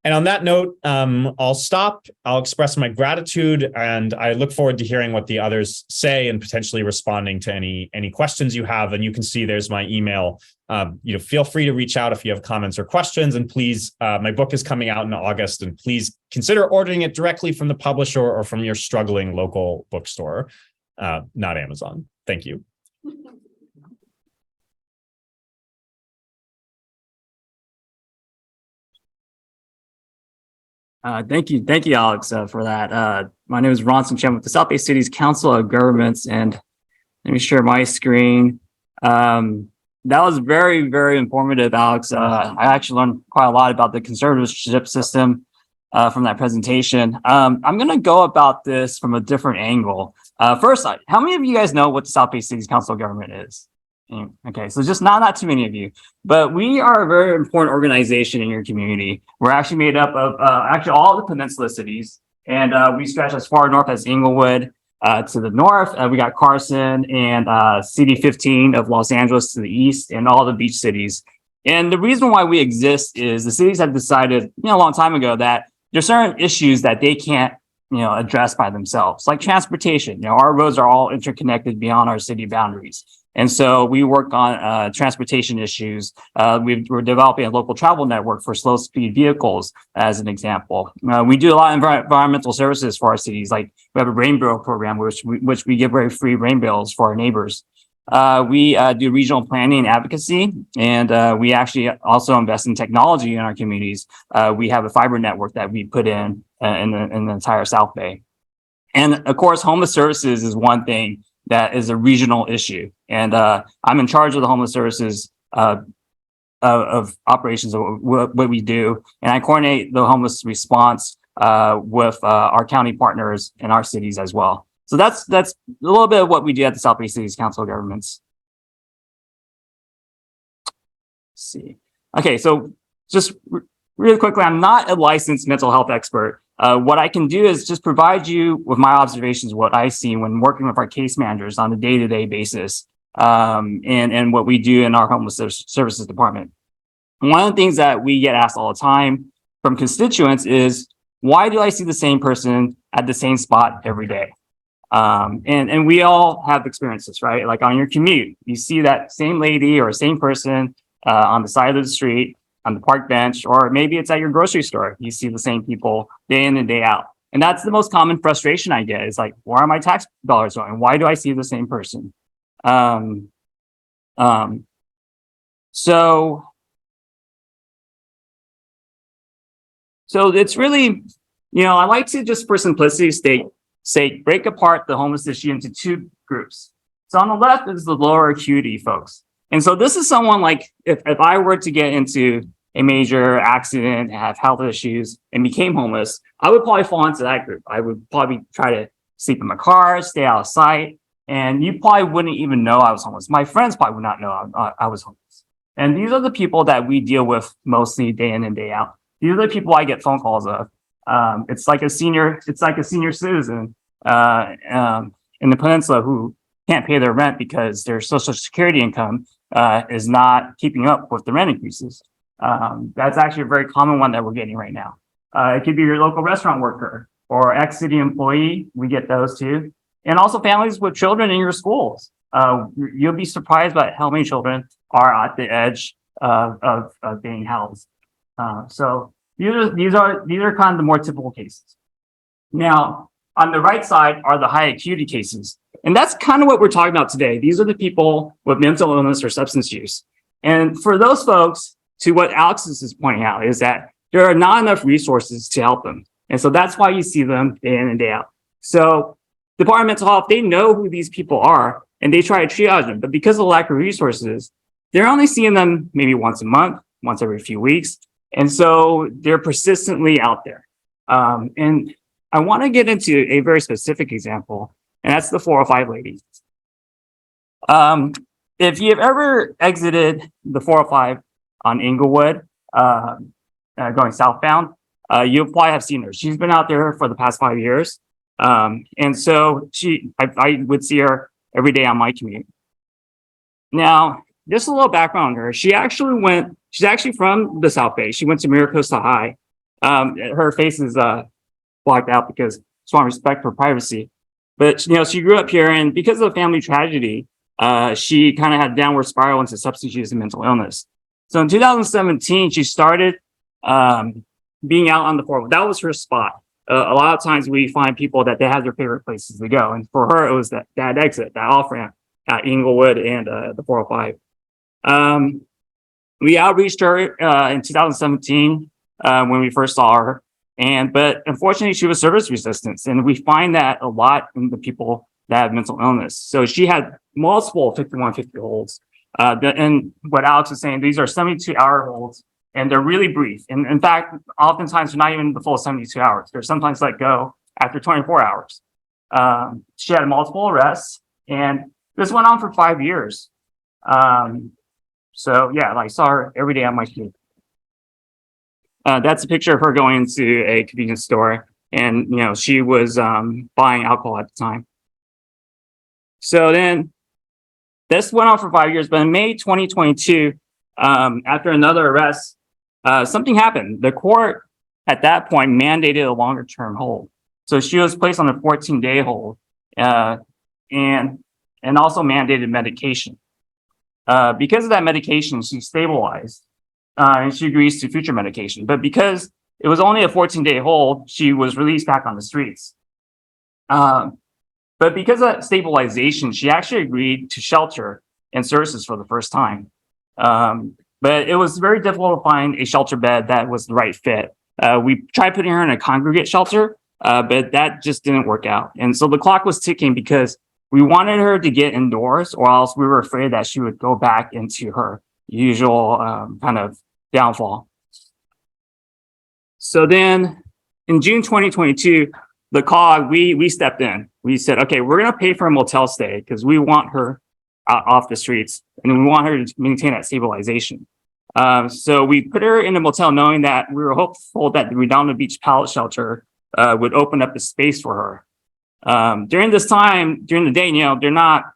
S2: And on that note, I'll stop. I'll express my gratitude, and I look forward to hearing what the others say and potentially responding to any questions you have. And you can see there's my email. Feel free to reach out if you have comments or questions. And please, my book is coming out in August, and please consider ordering it directly from the publisher or from your struggling local bookstore, not Amazon. Thank you.
S3: Thank you, Alex, for that. My name is Ronson Chen with the South Bay Cities Council of Governments, and let me share my screen. That was very, very informative, Alex. I actually learned quite a lot about the conservatorship system from that presentation. I'm going to go about this from a different angle. First, how many of you guys know what the South Bay Cities Council of Government is? Okay, so just not too many of you, but we are a very important organization in your community. We're actually made up of actually all the peninsula cities, and we stretch as far north as Inglewood. To the north, we got Carson and CD 15 of Los Angeles to the east, and all the beach cities. And the reason why we exist is the cities have decided, a long time ago that there's certain issues that they can't, address by themselves, like transportation. Our roads are all interconnected beyond our city boundaries. And so we work on transportation issues. We're developing a local travel network for slow speed vehicles, as an example. We do a lot of environmental services for our cities. Like we have a rain barrel program, which we give away free rain barrels for our neighbors. We do regional planning and advocacy, and we actually also invest in technology in our communities. We have a fiber network that we put in the entire South Bay. And of course, homeless services is one thing that is a regional issue. And I'm in charge of the homeless services of operations of what we do. And I coordinate the homeless response with our county partners in our cities as well. So that's a little bit of what we do at the South Bay Cities Council of Governments. Let's see. Okay, so just really quickly, I'm not a licensed mental health expert. What I can do is just provide you with my observations, what I see when working with our case managers on a day-to-day basis, and what we do in our homeless services department. One of the things that we get asked all the time from constituents is, why do I see the same person at the same spot every day? And we all have experiences, right? Like on your commute, you see that same lady or same person on the side of the street, on the park bench, or maybe it's at your grocery store. You see the same people day in and day out. And that's the most common frustration I get is like, where are my tax dollars going? Why do I see the same person? So it's really, I like to just for simplicity's sake, break apart the homeless issue into two groups. So on the left is the lower acuity folks. And so this is someone like, if I were to get into a major accident, have health issues, and became homeless, I would probably fall into that group. I would probably try to sleep in my car, stay out of sight, and you probably wouldn't even know I was homeless. My friends probably would not know I was homeless. And these are the people that we deal with mostly day in and day out. These are the people I get phone calls of. It's like a senior citizen in the peninsula who can't pay their rent because their social security income is not keeping up with the rent increases. That's actually a very common one that we're getting right now. It could be your local restaurant worker or ex-city employee. We get those too. And also families with children in your schools. You'll be surprised by how many children are at the edge of being housed. So these are kind of the more typical cases. Now, on the right side are the high acuity cases. And that's kind of what we're talking about today. These are the people with mental illness or substance use. And for those folks, to what Alex is pointing out, is that there are not enough resources to help them. And so that's why you see them day in and day out. So Department of Mental Health, they know who these people are and they try to triage them. But because of the lack of resources, they're only seeing them maybe once a month, once every few weeks. And so they're persistently out there. And I want to get into a very specific example, and that's the 405 lady. If you've ever exited the 405 on Inglewood, going southbound, you'll probably have seen her. She's been out there for the past 5 years. And so I would see her every day on my commute. Now, just a little background on her. She's actually from the South Bay. She went to Miracosta High. Her face is blocked out because she wants respect for privacy. But she grew up here, and because of the family tragedy, she kind of had a downward spiral into substance use and mental illness. So in 2017, she started being out on the 405. That was her spot. A lot of times we find people that they have their favorite places to go. And for her, it was that exit, that off ramp at Inglewood and the 405. We outreached her in 2017 when we first saw her. But unfortunately, she was service resistant. And we find that a lot in the people that have mental illness. So she had multiple 5150 holds. And what Alex is saying, these are 72-hour holds. And they're really brief. And in fact, oftentimes they're not even the full 72 hours. They're sometimes let go after 24 hours. She had multiple arrests, and this went on for 5 years. So yeah, I saw her every day on my street. That's a picture of her going into a convenience store, and she was buying alcohol at the time. So then this went on for 5 years, but in May 2022, after another arrest, something happened. The court at that point mandated a longer term hold. So she was placed on a 14-day hold and also mandated medication. Because of that medication, she stabilized and she agrees to future medication. But because it was only a 14-day hold, she was released back on the streets. But because of that stabilization, she actually agreed to shelter and services for the first time. But it was very difficult to find a shelter bed that was the right fit. We tried putting her in a congregate shelter, but that just didn't work out. And so the clock was ticking because we wanted her to get indoors, or else we were afraid that she would go back into her usual kind of downfall. So then in June 2022, the call, we stepped in. We said, okay, we're going to pay for a motel stay because we want her off the streets, and we want her to maintain that stabilization. So we put her in a motel knowing that we were hopeful that the Redondo Beach pallet shelter would open up the space for her. During this time, during the day, they're not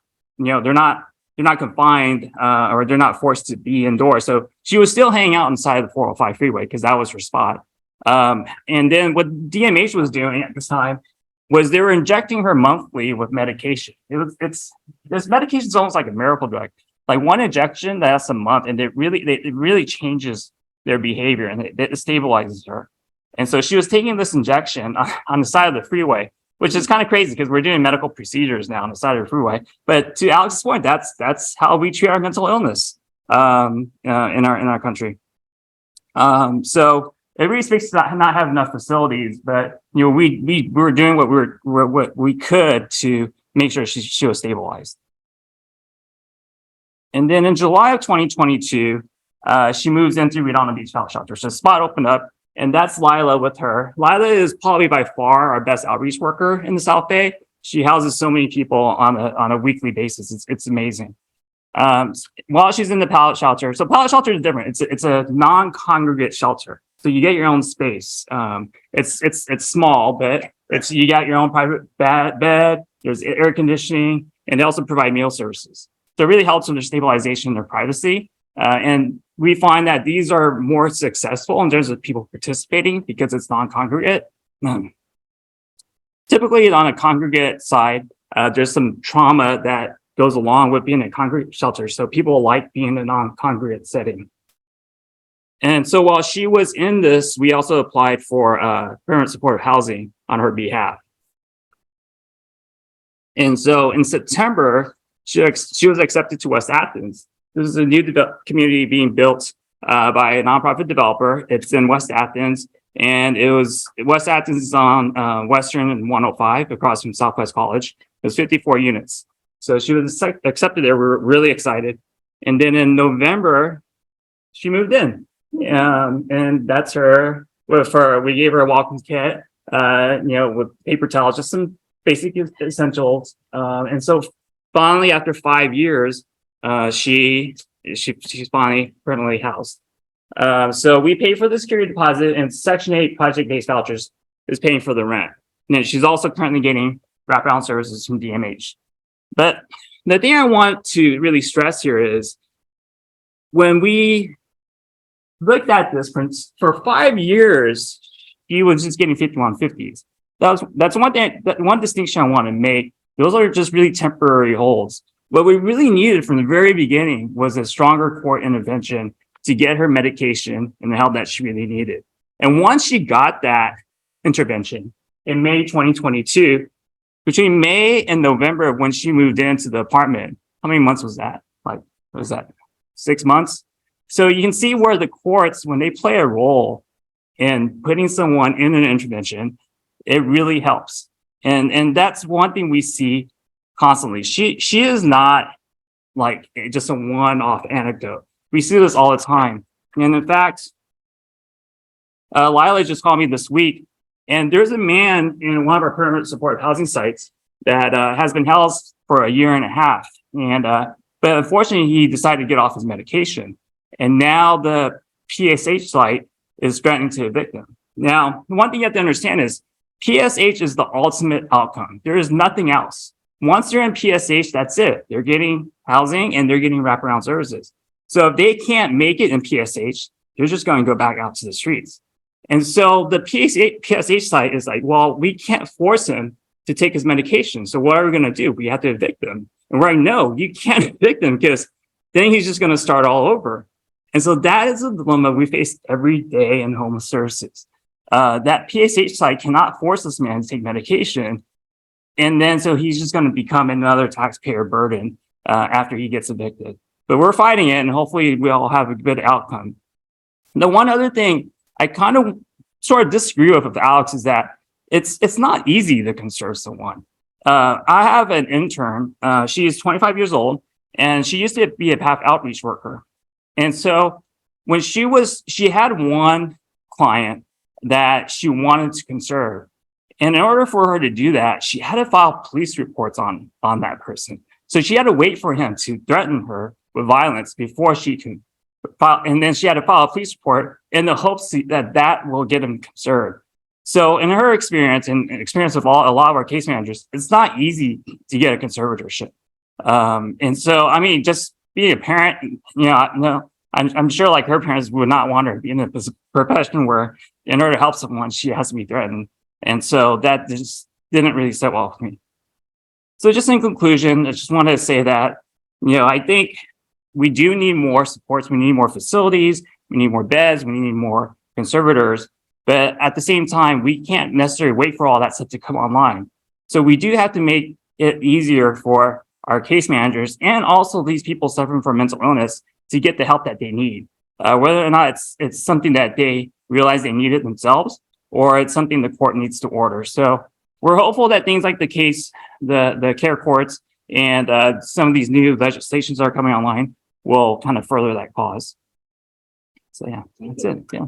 S3: confined or they're not forced to be indoors. So she was still hanging out inside the 405 freeway because that was her spot. And then what DMH was doing at this time was they were injecting her monthly with medication. This medication is almost like a miracle drug. like one injection lasts a month, and it really changes their behavior, and it stabilizes her. And so she was taking this injection on the side of the freeway, which is kind of crazy because we're doing medical procedures now on the side of the freeway. But to Alex's point, that's how we treat our mental illness in our country. So it really speaks to not having enough facilities, but we were doing what we could to make sure she was stabilized. And then in July of 2022, she moves into Redondo Beach Health Shelter. So a spot opened up, and that's Lila with her. Lila is probably by far our best outreach worker in the South Bay. She houses so many people on a weekly basis. It's amazing. While she's in the pallet shelter, so pallet shelter is different. It's a non-congregate shelter, so you get your own space. It's small, but you got your own private bed. There's air conditioning, and they also provide meal services. So it really helps with their stabilization and their privacy. And we find that these are more successful in terms of people participating because it's non-congregate. Typically on a congregate side, there's some trauma that goes along with being a congregate shelter. So people like being in a non-congregate setting. And so while she was in this, we also applied for parent supportive housing on her behalf. And so in September, she was accepted to West Athens. This is a new community being built by a nonprofit developer. It's in West Athens, and West Athens is on Western and 105 across from Southwest College. There's 54 units. So she was accepted there. We were really excited. And then in November, she moved in. And that's her. We gave her a welcome kit, with paper towels, just some basic essentials. And so finally, after 5 years, she's finally permanently housed. So we paid for the security deposit, and Section 8 project-based vouchers is paying for the rent. And then she's also currently getting wraparound services from DMH. But the thing I want to really stress here is when we looked at this for 5 years, she was just getting 5150s. That's one thing, one distinction I want to make. Those are just really temporary holds. What we really needed from the very beginning was a stronger court intervention to get her medication and the help that she really needed. And once she got that intervention in May 2022, between May and November when she moved into the apartment, how many months was that? What was that? 6 months? So you can see where the courts, when they play a role in putting someone in an intervention, it really helps. And that's one thing we see constantly. She is not like just a one-off anecdote. We see this all the time. And in fact, Lila just called me this week, and there's a man in one of our permanent supportive housing sites that has been housed for a year and a half. And but unfortunately, he decided to get off his medication. And now the PSH site is threatening to evict him. Now, the one thing you have to understand is PSH is the ultimate outcome. There is nothing else. Once they're in PSH, that's it. They're getting housing and they're getting wraparound services. So if they can't make it in PSH, they're just going to go back out to the streets. And so the PSH site is like, well, we can't force him to take his medication. So what are we going to do? We have to evict him. And we're like, no, you can't evict him because then he's just going to start all over. And so that is a dilemma we face every day in homeless services. That PSH site cannot force this man to take medication. And then so he's just going to become another taxpayer burden after he gets evicted. But we're fighting it, and hopefully we'll have a good outcome. The one other thing I kind of sort of disagree with Alex is that it's not easy to conserve someone. I have an intern. She is 25 years old, and she used to be a PAP outreach worker. And so when she had one client that she wanted to conserve. And in order for her to do that, she had to file police reports on that person. So she had to wait for him to threaten her with violence before she can file. And then she had to file a police report in the hopes that will get him conserved. So in her experience and experience with a lot of our case managers, it's not easy to get a conservatorship. And so, I mean, just being a parent, I'm sure like her parents would not want her to be in a profession where in order to help someone, she has to be threatened. And so that just didn't really sit well with me. So just in conclusion, I just wanted to say that, I think we do need more supports. We need more facilities. We need more beds. We need more conservators. But at the same time, we can't necessarily wait for all that stuff to come online. So we do have to make it easier for our case managers and also these people suffering from mental illness to get the help that they need, whether or not it's something that they realize they need it themselves, or it's something the court needs to order. So we're hopeful that things like the care courts and some of these new legislations that are coming online will kind of further that cause. So yeah, that's it. Yeah.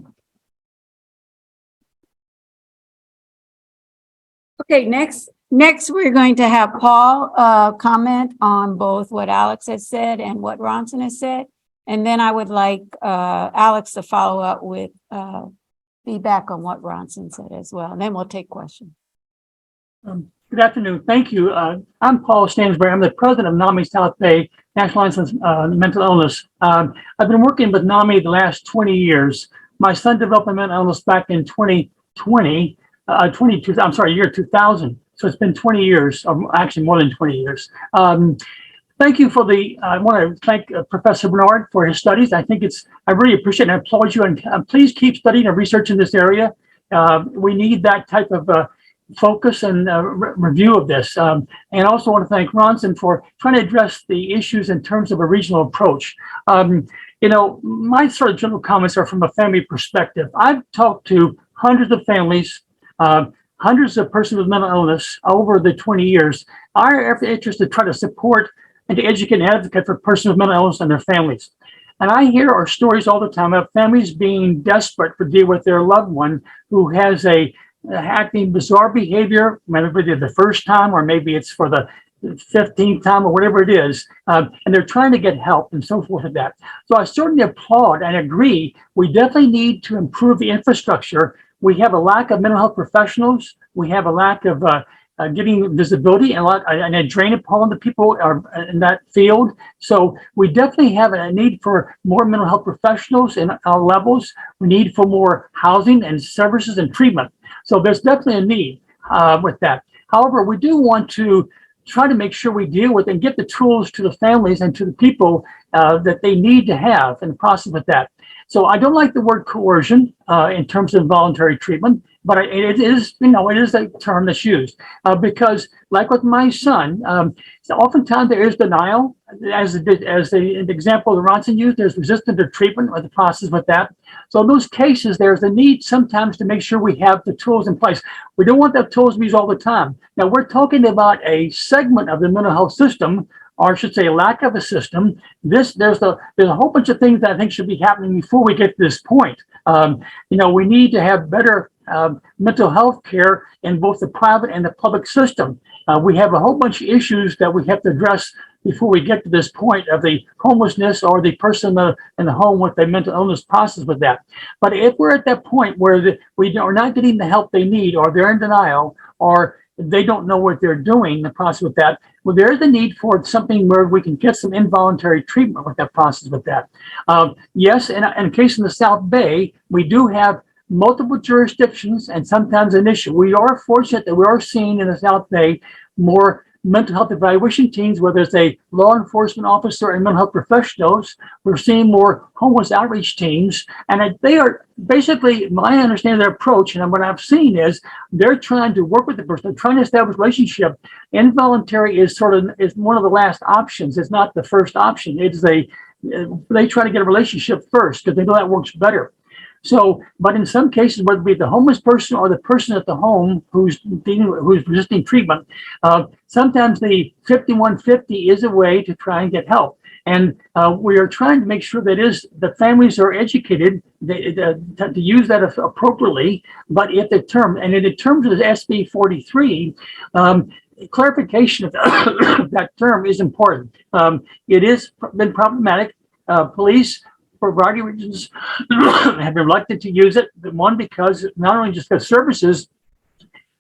S1: Okay, next we're going to have Paul comment on both what Alex has said and what Ronson has said. And then I would like Alex to follow up with feedback on what Ronson said as well. And then we'll take questions.
S4: Good afternoon. Thank you. I'm Paul Stansbury. I'm the president of NAMI South Bay, National Alliance on Mental Illness. I've been working with NAMI the last 20 years. My son developed a mental illness back in 2020. Year 2000. So it's been 20 years, or actually more than 20 years. Thank you for I want to thank Professor Barnard for his studies. I really appreciate it and applaud you. And please keep studying and research in this area. We need that type of focus and review of this. And I also want to thank Ronson for trying to address the issues in terms of a regional approach. My sort of general comments are from a family perspective. I've talked to hundreds of families, hundreds of persons with mental illness over the 20 years. Our interest is to try to support and to educate and advocate for persons with mental illness and their families. And I hear our stories all the time of families being desperate to deal with their loved one who has acting bizarre behavior, maybe the first time, or maybe it's for the 15th time or whatever it is, and they're trying to get help and so forth with that. So I certainly applaud and agree. We definitely need to improve the infrastructure. We have a lack of mental health professionals. We have a lack of getting visibility and a drain upon the people in that field. So we definitely have a need for more mental health professionals in our levels. We need for more housing and services and treatment. So there's definitely a need with that. However, we do want to try to make sure we deal with and get the tools to the families and to the people that they need to have in the process with that. So I don't like the word coercion in terms of involuntary treatment, but it is a term that's used because, like with my son, oftentimes there is denial. As the example that Ronson used, there's resistance to treatment or the process with that. So in those cases, there's a need sometimes to make sure we have the tools in place. We don't want the tools to be used all the time. Now we're talking about a segment of the mental health system, or I should say, a lack of a system. There's a whole bunch of things that I think should be happening before we get to this point. We need to have better mental health care in both the private and the public system. We have a whole bunch of issues that we have to address before we get to this point of the homelessness or the person in the home with the mental illness process with that. But if we're at that point where we are not getting the help they need, or they're in denial, or they don't know what they're doing in the process with that, well, there is a need for something where we can get some involuntary treatment with that process with that. Yes, in a case in the South Bay, we do have multiple jurisdictions and sometimes an issue. We are fortunate that we are seeing in the South Bay more mental health evaluation teams, where there's a law enforcement officer and mental health professionals. We're seeing more homeless outreach teams, and they are basically, my understanding of their approach, and what I've seen is they're trying to work with the person, they're trying to establish a relationship. Involuntary is one of the last options. It's not the first option. They try to get a relationship first because they know that works better. So, but in some cases, whether it be the homeless person or the person at the home who's resisting treatment, sometimes the 5150 is a way to try and get help. And we are trying to make sure that the families are educated to use that appropriately. But in terms of the SB 43, clarification of that term is important. It has been problematic. Police, for a variety of reasons, have been reluctant to use it. One, because not only just the services,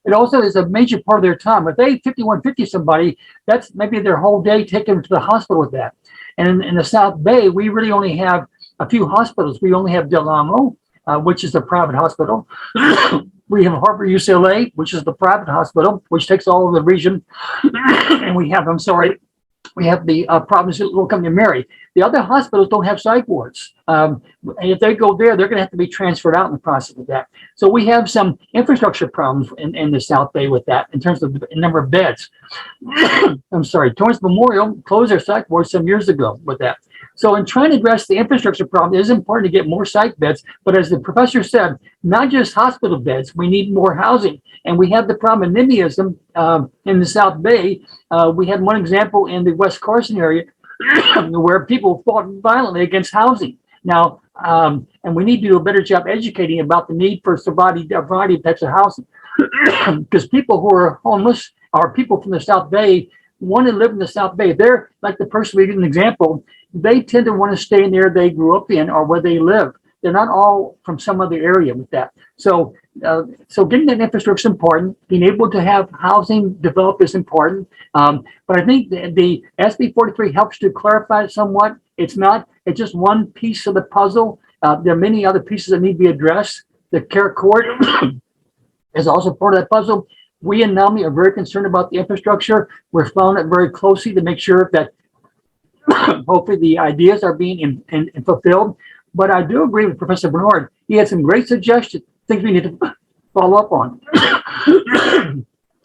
S4: it also is a major part of their time. If they 5150 somebody, that's maybe their whole day taken them to the hospital with that. And in the South Bay, we really only have a few hospitals. We only have Del Amo, which is a private hospital. We have Harvard UCLA, which is the private hospital, which takes all of the region. And we have the Providence Little Company of Mary. The other hospitals don't have psych wards. And if they go there, they're going to have to be transferred out in the process of that. So we have some infrastructure problems in the South Bay with that in terms of the number of beds. I'm sorry, Torrance Memorial closed their psych ward some years ago with that. So in trying to address the infrastructure problem, it is important to get more psych beds. But as the professor said, not just hospital beds, we need more housing. And we have the problem of NIMBYism in the South Bay. We had one example in the West Carson area where people fought violently against housing. Now, and we need to do a better job educating about the need for a variety of types of housing. Because people who are homeless are people from the South Bay want to live in the South Bay. They're like the person we give an example. They tend to want to stay in there they grew up in or where they live. They're not all from some other area with that. So getting that infrastructure is important. Being able to have housing develop is important. But I think the SB 43 helps to clarify it somewhat. It's just one piece of the puzzle. There are many other pieces that need to be addressed. The care court is also part of that puzzle. We in NAMI are very concerned about the infrastructure. We're following it very closely to make sure that hopefully the ideas are being fulfilled. But I do agree with Professor Barnard. He had some great suggestions, things we need to follow up on.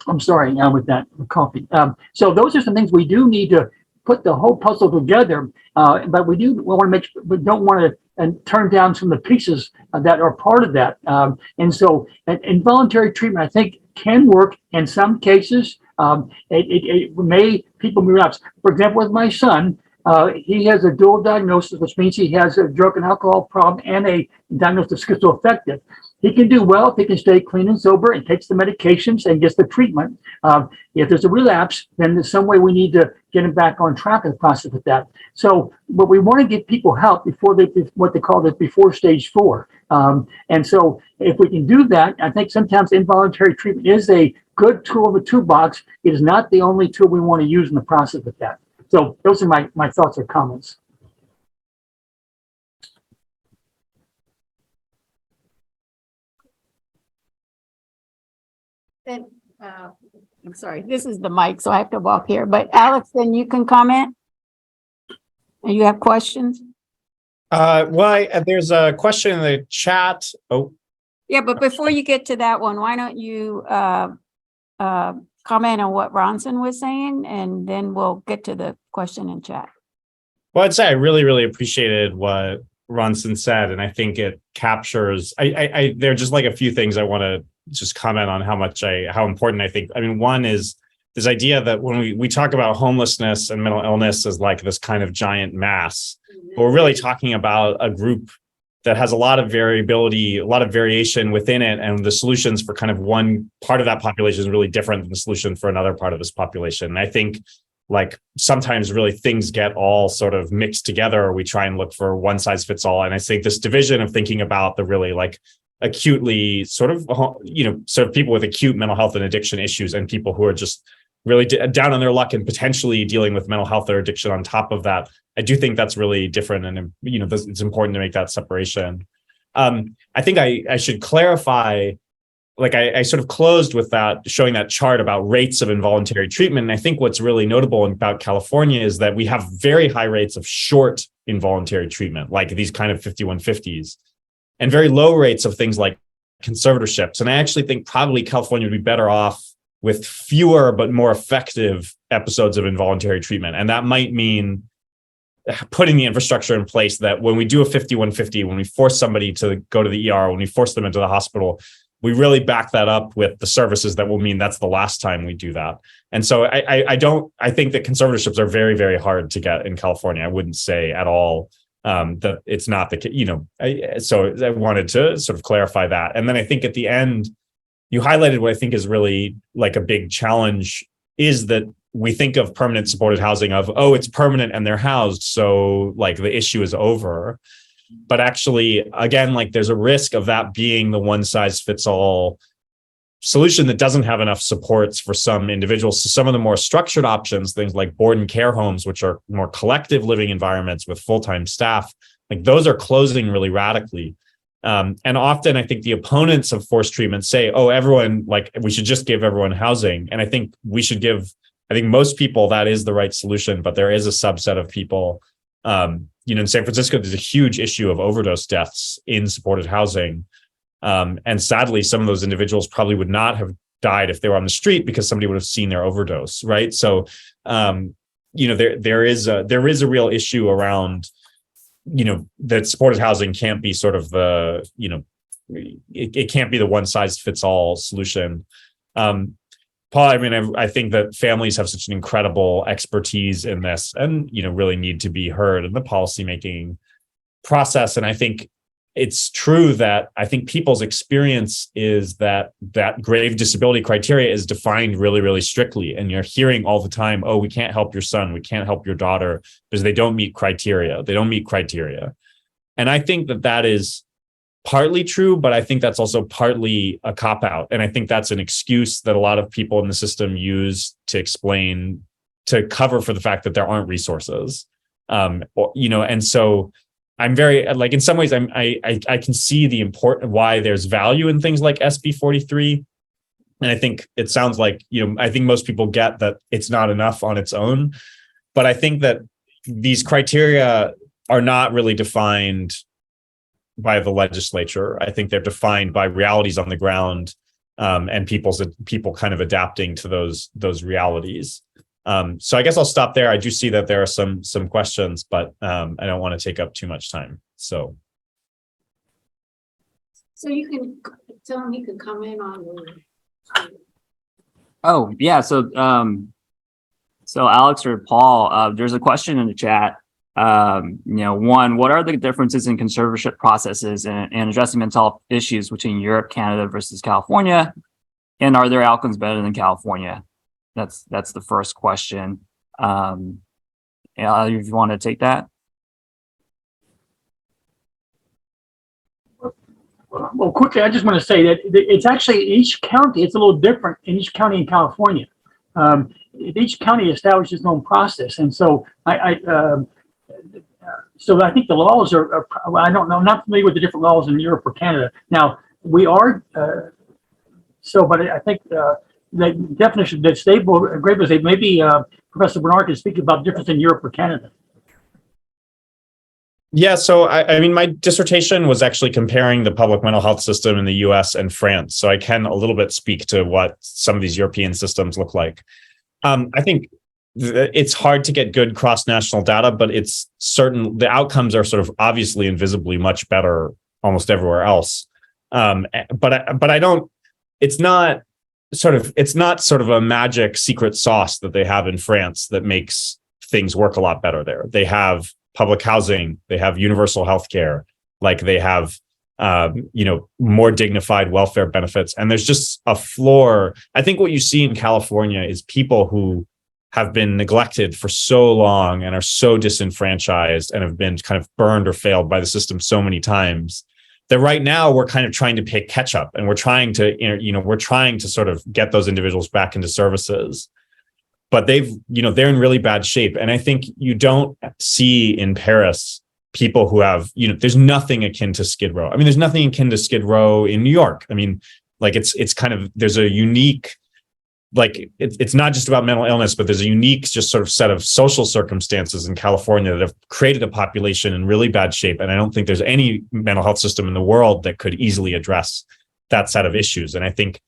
S4: I'm sorry now with that coffee. So those are some things we do need to put the whole puzzle together. But we want to make sure we don't want to turn down some of the pieces that are part of that. And so involuntary treatment, I think, can work in some cases. It may people relapse. For example, with my son, he has a dual diagnosis, which means he has a drug and alcohol problem and a diagnosis of schizoaffective. He can do well if he can stay clean and sober and takes the medications and gets the treatment. If there's a relapse, then there's some way we need to get him back on track in the process with that. So, but we want to give people help before what they call before stage 4. And so if we can do that, I think sometimes involuntary treatment is a good tool in the toolbox. It is not the only tool we want to use in the process with that. So those are my thoughts or comments.
S1: Then, I'm sorry, this is the mic, so I have to walk here. But Alex, then you can comment. And you have questions?
S2: There's a question in the chat. Oh,
S1: Yeah, but before you get to that one, why don't you comment on what Ronson was saying, and then we'll get to the question in chat.
S2: well, I'd say I really, really appreciated what Ronson said, and I think it captures. There are just like a few things I want to just comment on how important I think. I mean, one is this idea that when we talk about homelessness and mental illness as like this kind of giant mass, but we're really talking about a group that has a lot of variability, a lot of variation within it, and the solutions for kind of one part of that population is really different than the solution for another part of this population. And I think like sometimes really things get all sort of mixed together, or we try and look for one size fits all. And I think this division of thinking about the really like acutely sort of people with acute mental health and addiction issues, and people who are just really down on their luck and potentially dealing with mental health or addiction on top of that. I do think that's really different, and it's important to make that separation. I think I should clarify, like I sort of closed with that, showing that chart about rates of involuntary treatment. And I think what's really notable about California is that we have very high rates of short involuntary treatment, like these kind of 5150s, and very low rates of things like conservatorships. And I actually think probably California would be better off with fewer but more effective episodes of involuntary treatment. And that might mean putting the infrastructure in place that when we do a 5150, when we force somebody to go to the ER, when we force them into the hospital, we really back that up with the services that will mean that's the last time we do that. And so I think that conservatorships are very, very hard to get in California. I wouldn't say at all that it's not so I wanted to sort of clarify that. And then I think at the end, you highlighted what I think is really like a big challenge, is that we think of permanent supported housing of, oh, it's permanent and they're housed, so like the issue is over. But actually, again, like there's a risk of that being the one size fits all solution that doesn't have enough supports for some individuals. So some of the more structured options, things like board and care homes, which are more collective living environments with full-time staff, like those are closing really radically. And often I think the opponents of forced treatment say, oh, everyone, like we should just give everyone housing. And I think most people, that is the right solution, but there is a subset of people In San Francisco, there's a huge issue of overdose deaths in supported housing. And sadly, some of those individuals probably would not have died if they were on the street because somebody would have seen their overdose, right? So, there is a real issue around, that supported housing can't be sort of the, it can't be the one size fits all solution. Paul, I think that families have such an incredible expertise in this and, really need to be heard in the policymaking process. And I think it's true that I think people's experience is that grave disability criteria is defined really, really strictly. And you're hearing all the time, oh, we can't help your son, we can't help your daughter because they don't meet criteria. They don't meet criteria. And I think that is partly true, but I think that's also partly a cop-out. And I think that's an excuse that a lot of people in the system use to cover for the fact that there aren't resources. And so I'm very, in some ways, I can see the important why there's value in things like SB 43. And I think it sounds like, I think most people get that it's not enough on its own. But I think that these criteria are not really defined by the legislature. I think they're defined by realities on the ground, and people kind of adapting to those realities. So I guess I'll stop there. I do see that there are some questions, but I don't want to take up too much time. So
S1: you can tell him he can comment on the.
S3: Oh, yeah. So Alex or Paul, there's a question in the chat. One, what are the differences in conservatorship processes and addressing mental health issues between Europe, Canada versus California? And are their outcomes better than California? That's the first question. If you want to take that.
S4: Well, quickly, I just want to say that it's actually each county, it's a little different in each county in California. Each county establishes its own process. And so so I think the laws are I don't know, I'm not familiar with the different laws in Europe or Canada. Now, we are, but I think the definition that stable, grave, maybe Professor Barnard can speak about the difference in Europe or Canada.
S2: Yeah, so my dissertation was actually comparing the public mental health system in the US and France. So I can a little bit speak to what some of these European systems look like. I think it's hard to get good cross-national data, but it's certain the outcomes are sort of obviously and visibly much better almost everywhere else. But I don't, it's not sort of a magic secret sauce that they have in France that makes things work a lot better there. They have public housing, they have universal healthcare, they have more dignified welfare benefits. And there's just a floor. I think what you see in California is people who have been neglected for so long and are so disenfranchised and have been kind of burned or failed by the system so many times that right now we're kind of trying to play catch up, and we're trying to sort of get those individuals back into services. But they're in really bad shape. And I think you don't see in Paris people who have, there's nothing akin to Skid Row. There's nothing akin to Skid Row in New York. It's kind of, there's a unique, it's not just about mental illness, but there's a unique just sort of set of social circumstances in California that have created a population in really bad shape. And I don't think there's any mental health system in the world that could easily address that set of issues. And I think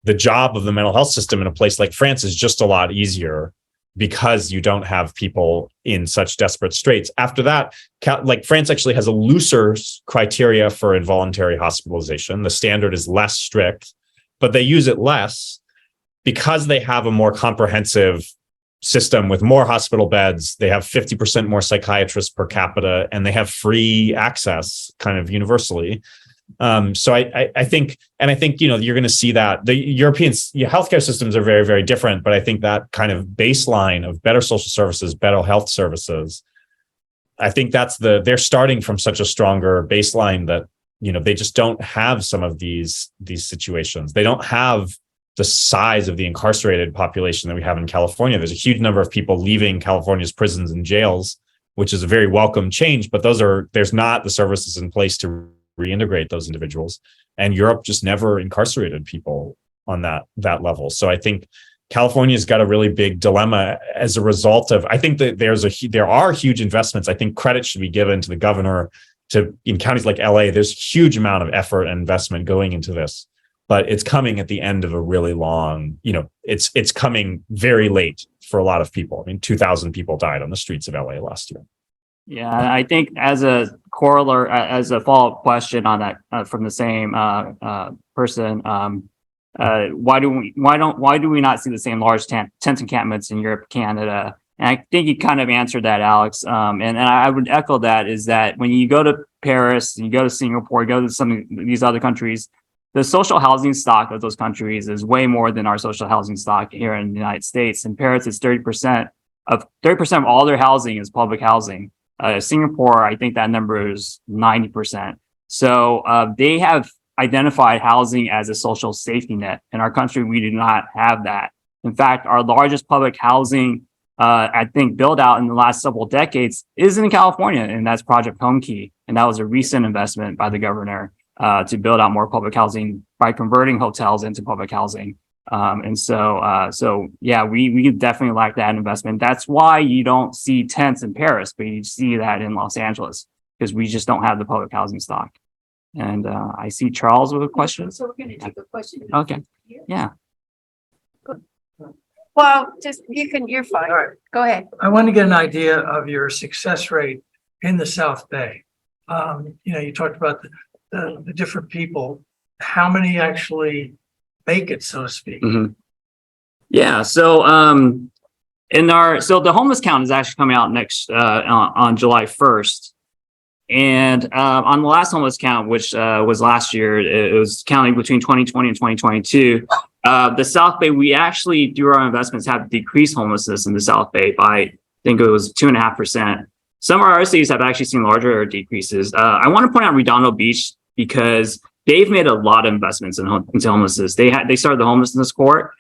S2: the job of the mental health system in a place like France is just a lot easier because you don't have people in such desperate straits. After that, France actually has a looser criteria for involuntary hospitalization. The standard is less strict, but they use it less because they have a more comprehensive system with more hospital beds. They have 50% more psychiatrists per capita, and they have free access kind of universally. So I think you're going to see that the European healthcare systems are very, very different, but I think that kind of baseline of better social services, better health services, I think they're starting from such a stronger baseline that, they just don't have some of these situations. They don't have the size of the incarcerated population that we have in California. There's a huge number of people leaving California's prisons and jails, which is a very welcome change, but there's not the services in place to reintegrate those individuals. And Europe just never incarcerated people on that level. So I think California's got a really big dilemma as a result of, I think that there are huge investments. I think credit should be given to the governor in counties like LA. There's a huge amount of effort and investment going into this, but it's coming at the end of a really long, it's coming very late for a lot of people. I mean, 2,000 people died on the streets of LA last year.
S3: Yeah, I think as a corollary, as a follow-up question on that from the same person, why do we not see the same large tent encampments in Europe, Canada? And I think you kind of answered that, Alex. And I would echo that, is that when you go to Paris, you go to Singapore, you go to some of these other countries, the social housing stock of those countries is way more than our social housing stock here in the United States. In Paris, it's 30% of all their housing is public housing. Singapore, I think that number is 90%. So they have identified housing as a social safety net. In our country, we do not have that. In fact, our largest public housing, I think, build out in the last several decades is in California, and that's Project Homekey. And that was a recent investment by the governor to build out more public housing by converting hotels into public housing. So we definitely lack that investment. That's why you don't see tents in Paris, but you see that in Los Angeles, because we just don't have the public housing stock. And I see Charles with a question.
S1: So we're going to take a question.
S3: Okay. Yeah.
S1: Well, you're fine.
S5: All right.
S1: Go ahead.
S5: I want to get an idea of your success rate in the South Bay. You talked about the different people. How many actually make it, so to speak?
S3: Mm-hmm. Yeah. So the homeless count is actually coming out next on July 1st. And on the last homeless count, which was last year, it was counting between 2020 and 2022. The South Bay, we actually, through our investments, have decreased homelessness in the South Bay by, I think it was 2.5%. Some of our cities have actually seen larger decreases. I want to point out Redondo Beach, because they've made a lot of investments into homelessness. They started the homelessness court.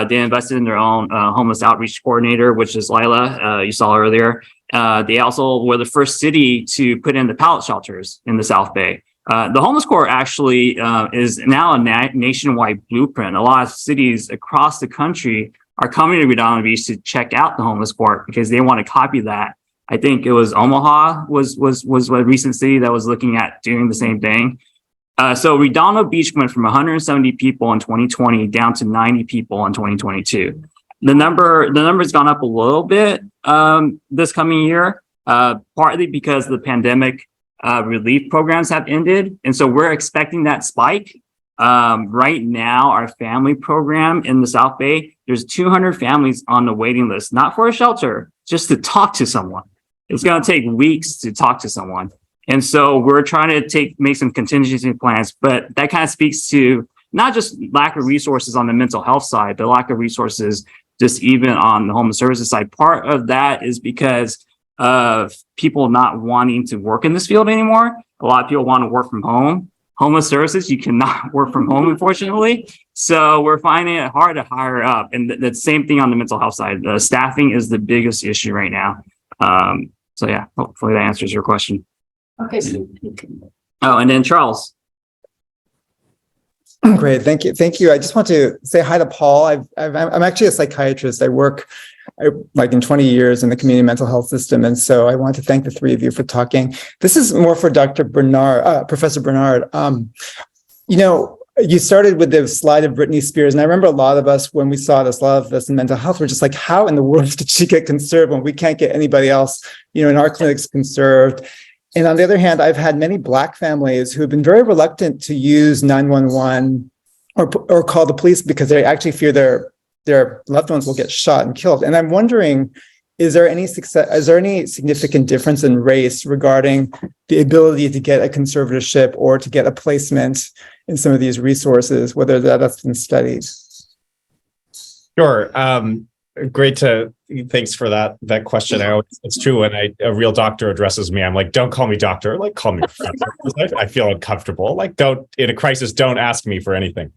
S3: They invested in their own homeless outreach coordinator, which is Lila, you saw earlier. They also were the first city to put in the pallet shelters in the South Bay. The homeless court actually is now a nationwide blueprint. A lot of cities across the country are coming to Redondo Beach to check out the homeless court because they want to copy that. I think it was Omaha was a recent city that was looking at doing the same thing. So Redondo Beach went from 170 people in 2020 down to 90 people in 2022. The number's gone up a little bit this coming year, partly because the pandemic relief programs have ended. And so we're expecting that spike. Right now, our family program in the South Bay, there's 200 families on the waiting list, not for a shelter, just to talk to someone. It's going to take weeks to talk to someone. And so we're trying to make some contingency plans, but that kind of speaks to not just lack of resources on the mental health side, but lack of resources just even on the homeless services side. Part of that is because of people not wanting to work in this field anymore. A lot of people want to work from home. Homeless services, you cannot work from home, unfortunately. So we're finding it hard to hire up. And the same thing on the mental health side. Staffing is the biggest issue right now. So yeah, hopefully that answers your question.
S1: Okay. So
S3: Oh, and then Charles.
S6: Great, thank you. I just want to say hi to Paul. I'm actually a psychiatrist. I work like in 20 years in the community mental health system, and so I want to thank the three of you for talking. This is more for Dr. Barnard, Professor Barnard. You started with the slide of Britney Spears, and I remember a lot of us when we saw this, a lot of us in mental health were just like, how in the world did she get conserved when we can't get anybody else, in our clinics conserved? And on the other hand, I've had many Black families who have been very reluctant to use 911 or call the police because they actually fear their loved ones will get shot and killed. And I'm wondering, is there any significant difference in race regarding the ability to get a conservatorship or to get a placement in some of these resources, whether that's been studied?
S2: Sure. Thanks for that question. It's true when a real doctor addresses me, I'm like, don't call me doctor, like call me professor. I feel uncomfortable. Like, in a crisis, don't ask me for anything.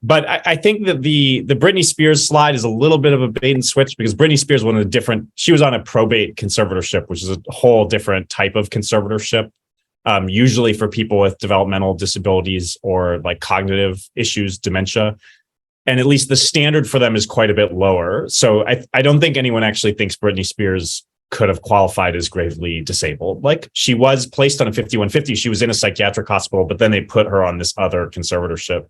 S2: But I think that the Britney Spears slide is a little bit of a bait and switch because Britney Spears she was on a probate conservatorship, which is a whole different type of conservatorship, usually for people with developmental disabilities or like cognitive issues, dementia. and at least the standard for them is quite a bit lower. So I don't think anyone actually thinks Britney Spears could have qualified as gravely disabled. Like, she was placed on a 5150. She was in a psychiatric hospital, but then they put her on this other conservatorship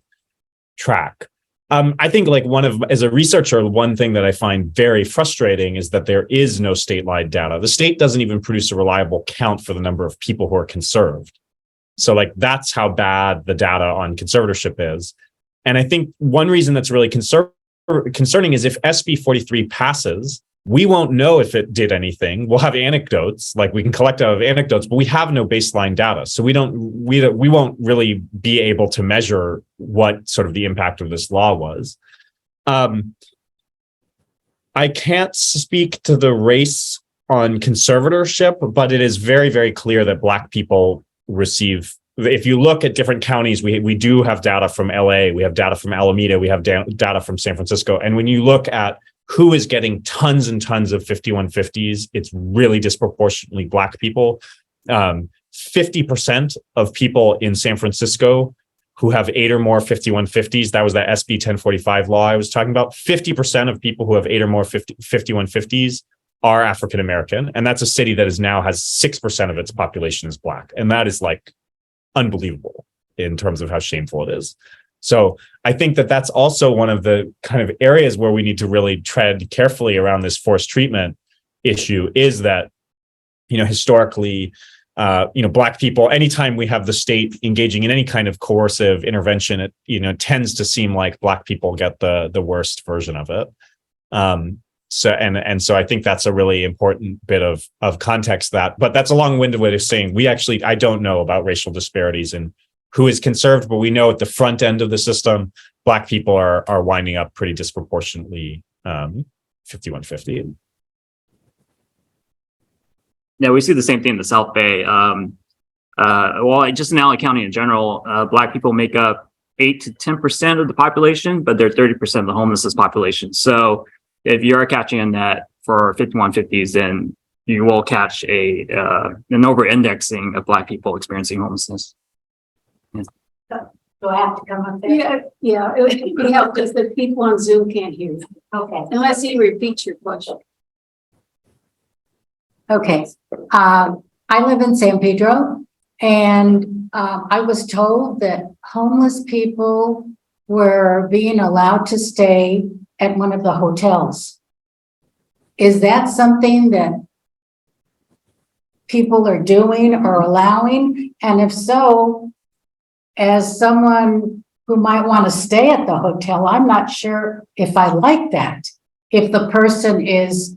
S2: track. I think, like, as a researcher, one thing that I find very frustrating is that there is no statewide data. The state doesn't even produce a reliable count for the number of people who are conserved. So, like, that's how bad the data on conservatorship is. And I think one reason that's really concerning is if SB 43 passes, we won't know if it did anything. We'll have anecdotes, like we can collect out of anecdotes, but we have no baseline data. So we won't really be able to measure what sort of the impact of this law was. I can't speak to the race on conservatorship, but it is very, very clear that Black people receive. If you look at different counties, we do have data from LA, we have data from Alameda, we have data from San Francisco. And when you look at who is getting tons and tons of 5150s, it's really disproportionately Black people. 50% of people in San Francisco who have 8 or more 5150s, that was that SB 1045 law I was talking about, 50% of people who have 8 or more 5150s are African American. And that's a city that now has 6% of its population is Black. And that is, like, unbelievable in terms of how shameful it is. So I think that that's also one of the kind of areas where we need to really tread carefully around this forced treatment issue, is that, historically, Black people, anytime we have the state engaging in any kind of coercive intervention, it, tends to seem like Black people get the worst version of it. So I think that's a really important bit of context but that's a long-winded way of saying I don't know about racial disparities in who is conserved, but we know at the front end of the system, Black people are winding up pretty disproportionately 5150.
S3: Yeah, we see the same thing in the South Bay. Just in LA County in general, Black people make up 8 to 10% of the population, but they're 30% of the homelessness population. So if you are catching a net for 5150s, then you will catch an over-indexing of Black people experiencing homelessness.
S7: Do I have to come up there?
S1: Yeah, it would be helpful because the people on Zoom can't hear you.
S7: Okay.
S1: Unless you repeat your question.
S7: Okay. I live in San Pedro, and I was told that homeless people were being allowed to stay at one of the hotels. Is that something that people are doing or allowing? And if so, as someone who might want to stay at the hotel, I'm not sure if I like that, if the person is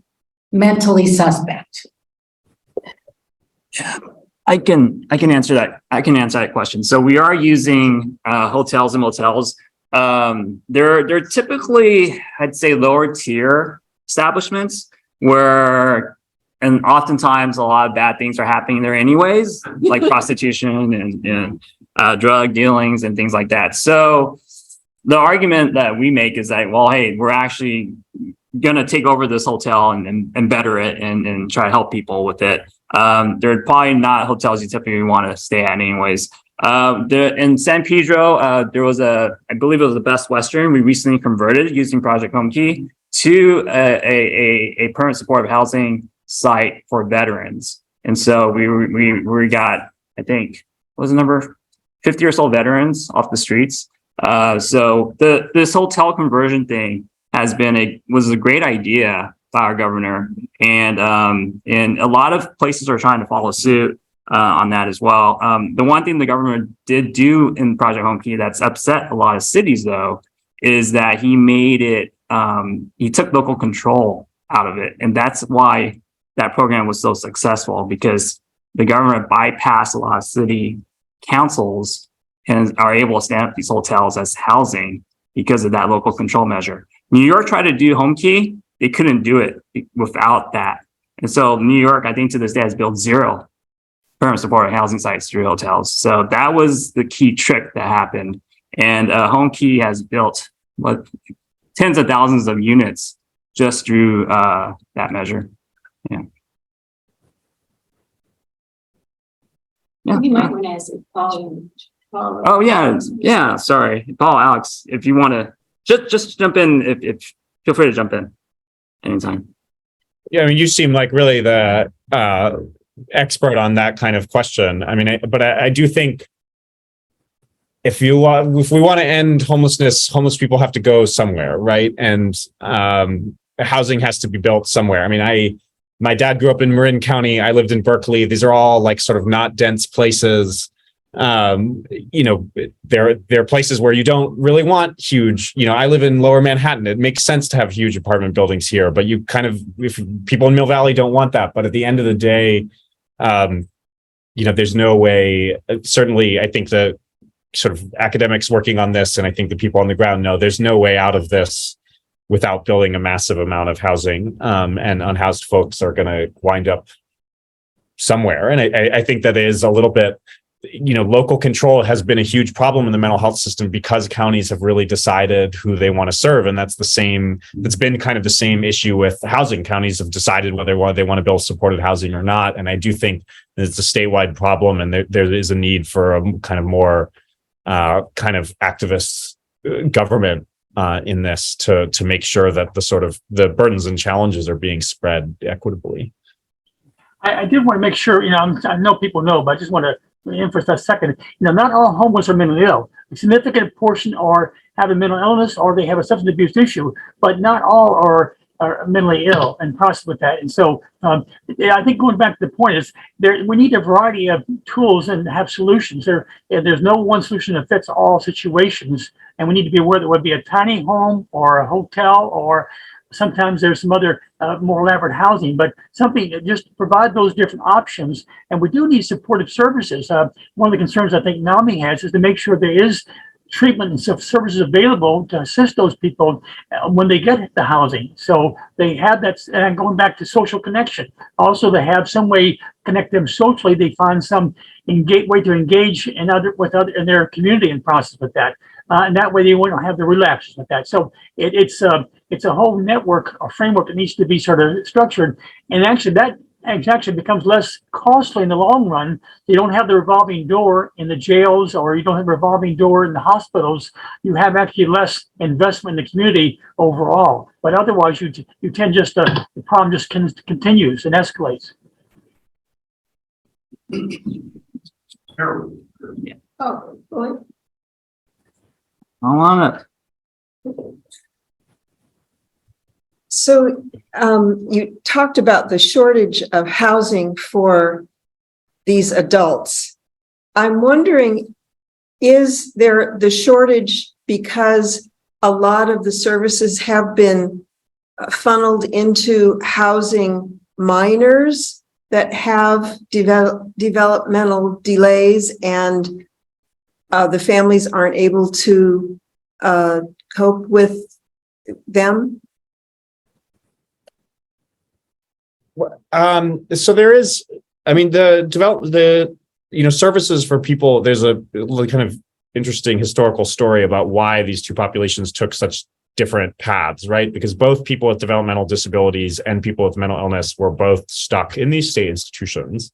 S7: mentally suspect.
S3: Yeah, I can answer that. I can answer that question. So we are using hotels and motels. They're typically, I'd say, lower tier establishments where, and oftentimes a lot of bad things are happening there anyways, like prostitution and drug dealings and things like that. So the argument that we make is that, well, hey, we're actually going to take over this hotel and better it and try to help people with it. They're probably not hotels you typically want to stay at anyways. In San Pedro, there was I believe it was the Best Western. We recently converted using Project Homekey to a permanent supportive housing site for veterans. And so we got, I think, what was the number? 50 or so veterans off the streets. So this hotel conversion thing was a great idea by our governor, and a lot of places are trying to follow suit on that as well. The one thing the government did do in Project Homekey that's upset a lot of cities, though, is that he made it. He took local control out of it, and that's why that program was so successful, because the government bypassed a lot of city councils and are able to stand up these hotels as housing because of that local control measure. New York tried to do Homekey. They couldn't do it without that. And so New York, I think to this day, has built 0 permanent supportive housing sites through hotels. So that was the key trick that happened. And Homekey has built tens of thousands of units just through that measure. Yeah.
S1: You might want to ask Paul.
S3: Oh, yeah. Yeah. Sorry. Paul, Alex, if you want to just jump in if feel free to jump in anytime.
S2: Yeah, I mean, you seem like really the expert on that kind of question. I mean, but I do think if we want to end homelessness, homeless people have to go somewhere, right? And housing has to be built somewhere. I mean, my dad grew up in Marin County. I lived in Berkeley. These are all like sort of not dense places. You know, there are places where you don't really want huge, you know, I live in Lower Manhattan. It makes sense to have huge apartment buildings here, but you kind of, if people in Mill Valley don't want that, but at the end of the day, you know, there's no way, certainly I think the sort of academics working on this, and I think the people on the ground know there's no way out of this without building a massive amount of housing, and unhoused folks are going to wind up somewhere. And I think that is a little bit, you know, local control has been a huge problem in the mental health system because counties have really decided who they want to serve. And that's been kind of the same issue with housing. Counties have decided whether they want to build supported housing or not. And I do think it's a statewide problem, and there is a need for a kind of more kind of activist government in this to make sure that the burdens and challenges are being spread equitably.
S4: I did want to make sure, you know, I know people know, but I just want to emphasize a second. You know, not all homeless are mentally ill. A significant portion have a mental illness or they have a substance abuse issue, but not all are mentally ill and process with that. And so I think going back to the point is we need a variety of tools and have solutions. There's no one solution that fits all situations. And we need to be aware that it would be a tiny home or a hotel, or sometimes there's some other more elaborate housing, but something that just provide those different options. And we do need supportive services. One of the concerns I think NAMI has is to make sure there is treatment and services available to assist those people when they get the housing. So they have that, and going back to social connection. Also, they have some way to connect them socially. They find some way to engage in their community and process with that. And that way they won't have the relapses with that. So it's a whole network or framework that needs to be sort of structured. And actually that actually becomes less costly in the long run. You don't have the revolving door in the jails, or you don't have a revolving door in the hospitals. You have actually less investment in the community overall. But otherwise you tend just the problem just continues and escalates.
S7: Oh, boy.
S3: I want it.
S8: So you talked about the shortage of housing for these adults. I'm wondering, is there the shortage because a lot of the services have been funneled into housing minors that have developmental delays, and the families aren't able to cope with them?
S2: So there is, I mean, the services for people, there's a kind of interesting historical story about why these two populations took such different paths, right? Because both people with developmental disabilities and people with mental illness were both stuck in these state institutions.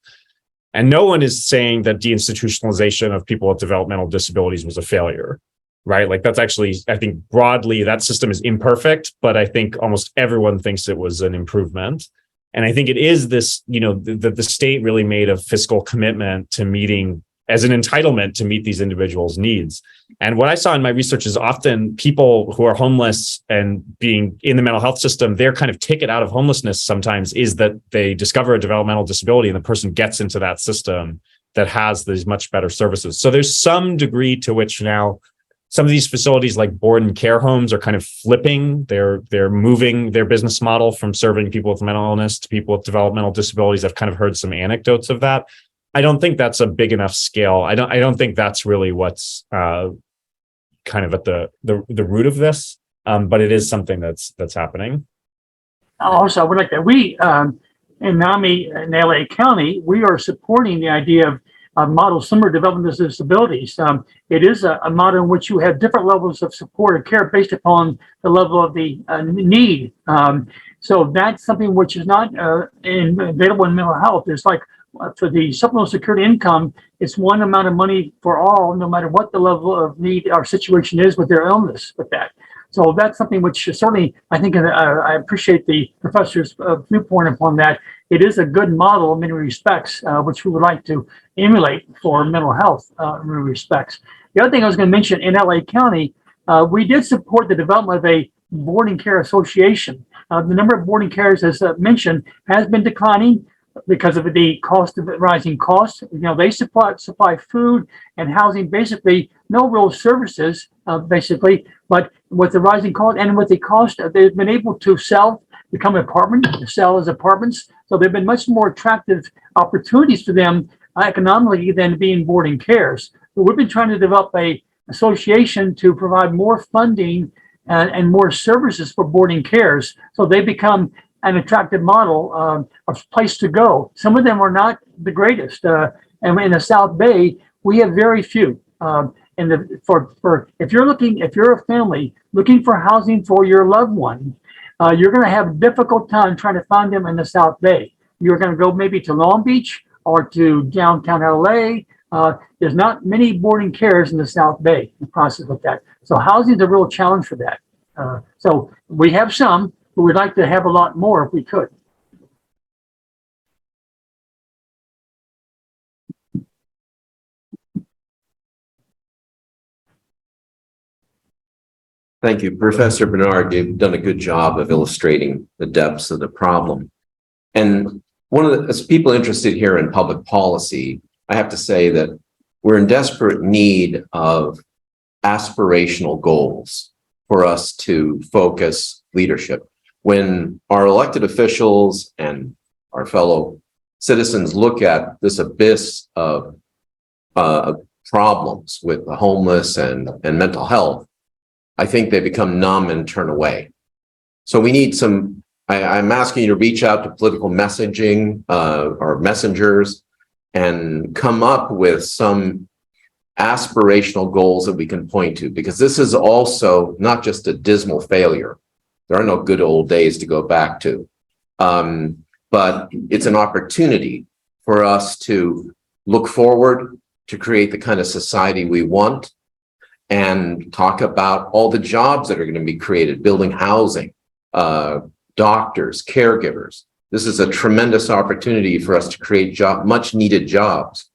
S2: And no one is saying that deinstitutionalization of people with developmental disabilities was a failure, right? Like that's actually, I think broadly that system is imperfect, but I think almost everyone thinks it was an improvement. And I think it is this, the state really made a fiscal commitment to meeting as an entitlement to meet these individuals' needs. And what I saw in my research is often people who are homeless and being in the mental health system, their kind of ticket out of homelessness sometimes is that they discover a developmental disability and the person gets into that system that has these much better services. So there's some degree to which now some of these facilities like board and care homes are kind of flipping. They're moving their business model from serving people with mental illness to people with developmental disabilities. I've kind of heard some anecdotes of that. I don't think that's a big enough scale. I don't think that's really what's kind of at the root of this. But it is something that's happening.
S4: Also, I would like that we in NAMI in LA County, we are supporting the idea of a model similar to developmental disabilities. It is a model in which you have different levels of support or care based upon the level of the need. So that's something which is not available in mental health. It's like for the supplemental security income, it's one amount of money for all, no matter what the level of need or situation is with their illness with that. So that's something which certainly, I think, I appreciate the professor's viewpoint upon that. It is a good model in many respects, which we would like to emulate for mental health in many respects. The other thing I was going to mention, in LA County, we did support the development of a boarding care association. The number of boarding cares, as mentioned, has been declining because of the cost of rising costs. They supply food and housing, basically no real services, basically. But with the rising cost and with the cost, they've been able to become sell as apartments. So there've been much more attractive opportunities for them economically than being boarding cares. But we've been trying to develop a association to provide more funding and more services for boarding cares. So they become an attractive model of place to go. Some of them are not the greatest. And in the South Bay, we have very few. If you're a family looking for housing for your loved one, you're going to have a difficult time trying to find them in the South Bay. You're going to go maybe to Long Beach or to downtown LA. There's not many boarding cares in the South Bay in the process with that. So housing is a real challenge for that. So we have some, but we'd like to have a lot more if we could.
S9: Thank you. Professor Barnard, you've done a good job of illustrating the depths of the problem. And as people interested here in public policy, I have to say that we're in desperate need of aspirational goals for us to focus leadership. When our elected officials and our fellow citizens look at this abyss of problems with the homeless and mental health, I think they become numb and turn away. So we need I'm asking you to reach out to political messaging or messengers and come up with some aspirational goals that we can point to, because this is also not just a dismal failure. There are no good old days to go back to, but it's an opportunity for us to look forward to create the kind of society we want and talk about all the jobs that are going to be created, building housing, doctors, caregivers. This is a tremendous opportunity for us to create much needed jobs.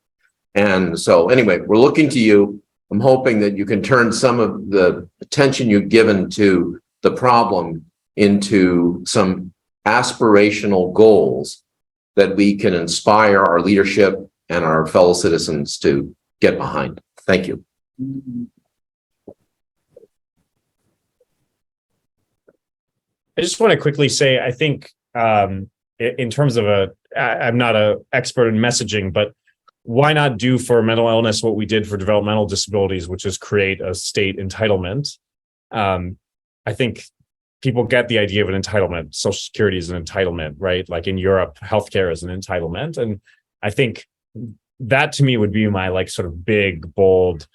S9: And so anyway, we're looking to you. I'm hoping that you can turn some of the attention you've given to the problem into some aspirational goals that we can inspire our leadership and our fellow citizens to get behind. Thank you.
S2: I just want to quickly say, I think in terms of I'm not an expert in messaging, but why not do for mental illness what we did for developmental disabilities, which is create a state entitlement? I think people get the idea of an entitlement. Social Security is an entitlement, right? Like in Europe, healthcare is an entitlement. And I think that to me would be my sort of big, bold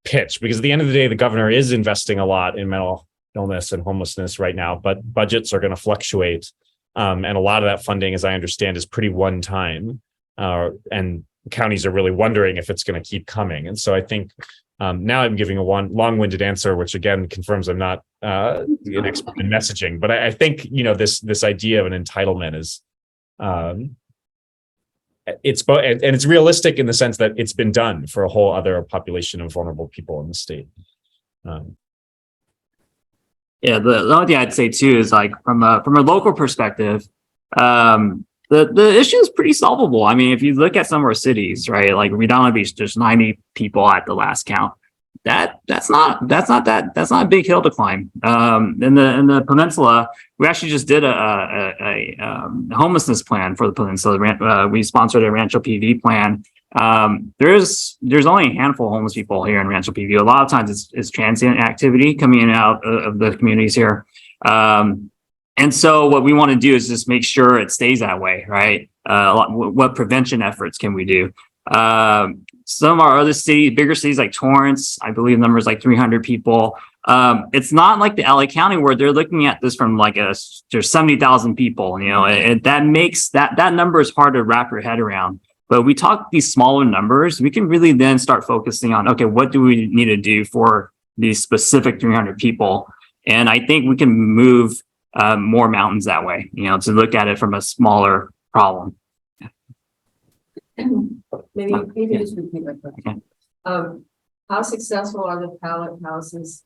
S2: pitch, because at the end of the day, the governor is investing a lot in mental illness and homelessness right now, but budgets are going to fluctuate. And a lot of that funding, as I understand, is pretty one time. And counties are really wondering if it's going to keep coming. And so I think now I'm giving a long-winded answer, which again confirms I'm not an expert in messaging. But I think this idea of an entitlement is it's realistic in the sense that it's been done for a whole other population of vulnerable people in the state.
S3: Yeah, the only thing I'd say too is from a local perspective, the issue is pretty solvable. I mean, if you look at some of our cities, right, like Redondo Beach, there's 90 people at the last count. That's not a big hill to climb. In the peninsula, we actually just did a homelessness plan for the peninsula. We sponsored a Rancho PV plan. There's only a handful of homeless people here in Rancho PV. A lot of times it's transient activity coming in and out of the communities here. And so what we want to do is just make sure it stays that way, right? What prevention efforts can we do? Some of our other cities, bigger cities like Torrance, I believe the number is 300 people. It's not like the LA County where they're looking at this from there's 70,000 people, that makes that number is hard to wrap your head around. But we talk these smaller numbers, we can really then start focusing on, okay, what do we need to do for these specific 300 people? And I think we can move more mountains that way, to look at it from a smaller problem.
S10: Maybe just repeat my question.
S3: Okay.
S10: How successful are the pallet houses,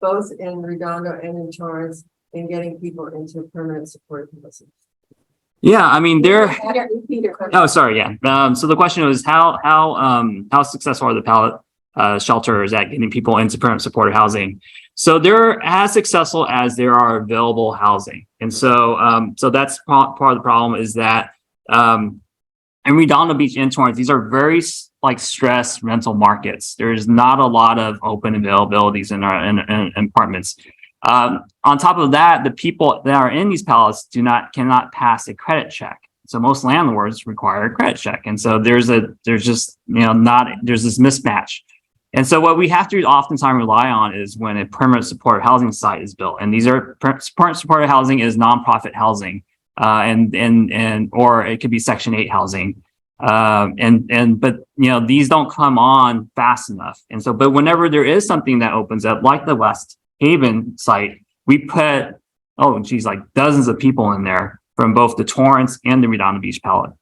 S10: both in Redondo and in Torrance, in getting people into permanent support housing?
S3: Yeah, I mean,
S10: Repeat your question.
S3: oh, sorry, yeah. So the question was how successful are the pallet shelters at getting people into permanent supportive housing? So they're as successful as there are available housing. And so that's part of the problem is that in Redondo Beach and Torrance, these are very stressed rental markets. There's not a lot of open availabilities in our in apartments. On top of that, the people that are in these pallets cannot pass a credit check. So most landlords require a credit check. And so there's this mismatch. And so what we have to oftentimes rely on is when a permanent supportive housing site is built. And these are permanent supportive housing is nonprofit housing, or it could be Section 8 housing. But these don't come on fast enough. And so, but whenever there is something that opens up, like the West Haven site, we put, dozens of people in there from both the Torrance and the Redondo Beach pallet.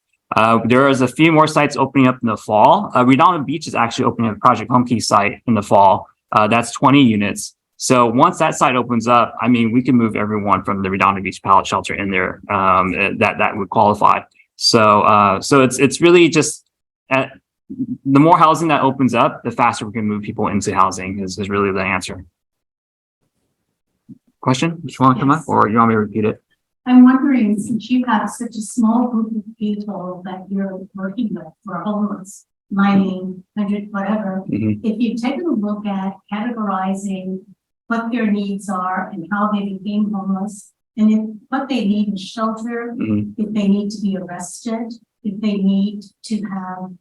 S3: There is a few more sites opening up in the fall. Redondo Beach is actually opening a Project Homekey site in the fall. That's 20 units. So once that site opens up, I mean, we can move everyone from the Redondo Beach pallet shelter in there that would qualify. So it's really just the more housing that opens up, the faster we can move people into housing is really the answer. Question? Do you want to come up, or you want me to repeat it?
S7: I'm wondering, since you have such a small group of people that you're working with for homeless, 90, 100, whatever, if you've taken a look at categorizing what their needs are and how they became homeless, and if what they need is shelter, if they need to be arrested, if they need to have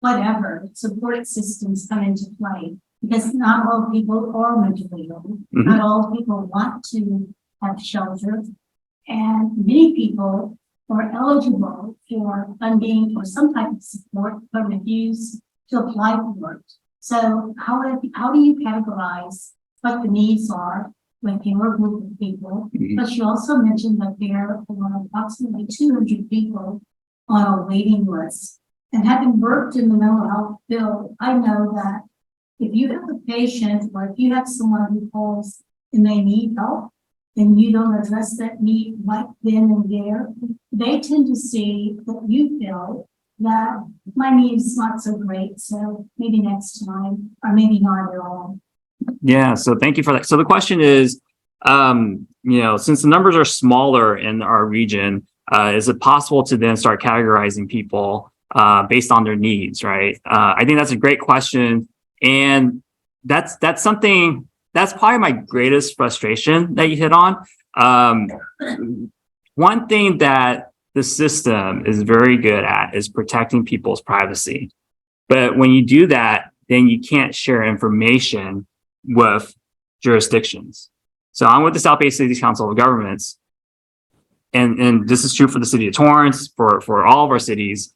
S7: whatever support systems come into play, because not all people are mentally ill, not all people want to have shelter. And many people are eligible for funding or some type of support, but refuse to apply for it. So how do you categorize what the needs are with your group of people? But you also mentioned that there are approximately 200 people on a waiting list. And having worked in the mental health field, I know that if you have a patient or if you have someone who calls and they need help, and you don't address that need right then and there, they tend to see that you feel that my need is not so great, so maybe next time, or maybe not at all.
S3: Yeah, so thank you for that. So the question is, since the numbers are smaller in our region, is it possible to then start categorizing people based on their needs, right? I think that's a great question. And that's something that's probably my greatest frustration that you hit on. One thing that the system is very good at is protecting people's privacy. But when you do that, then you can't share information with jurisdictions. So I'm with the South Bay City Council of Governments, and this is true for the city of Torrance, for all of our cities.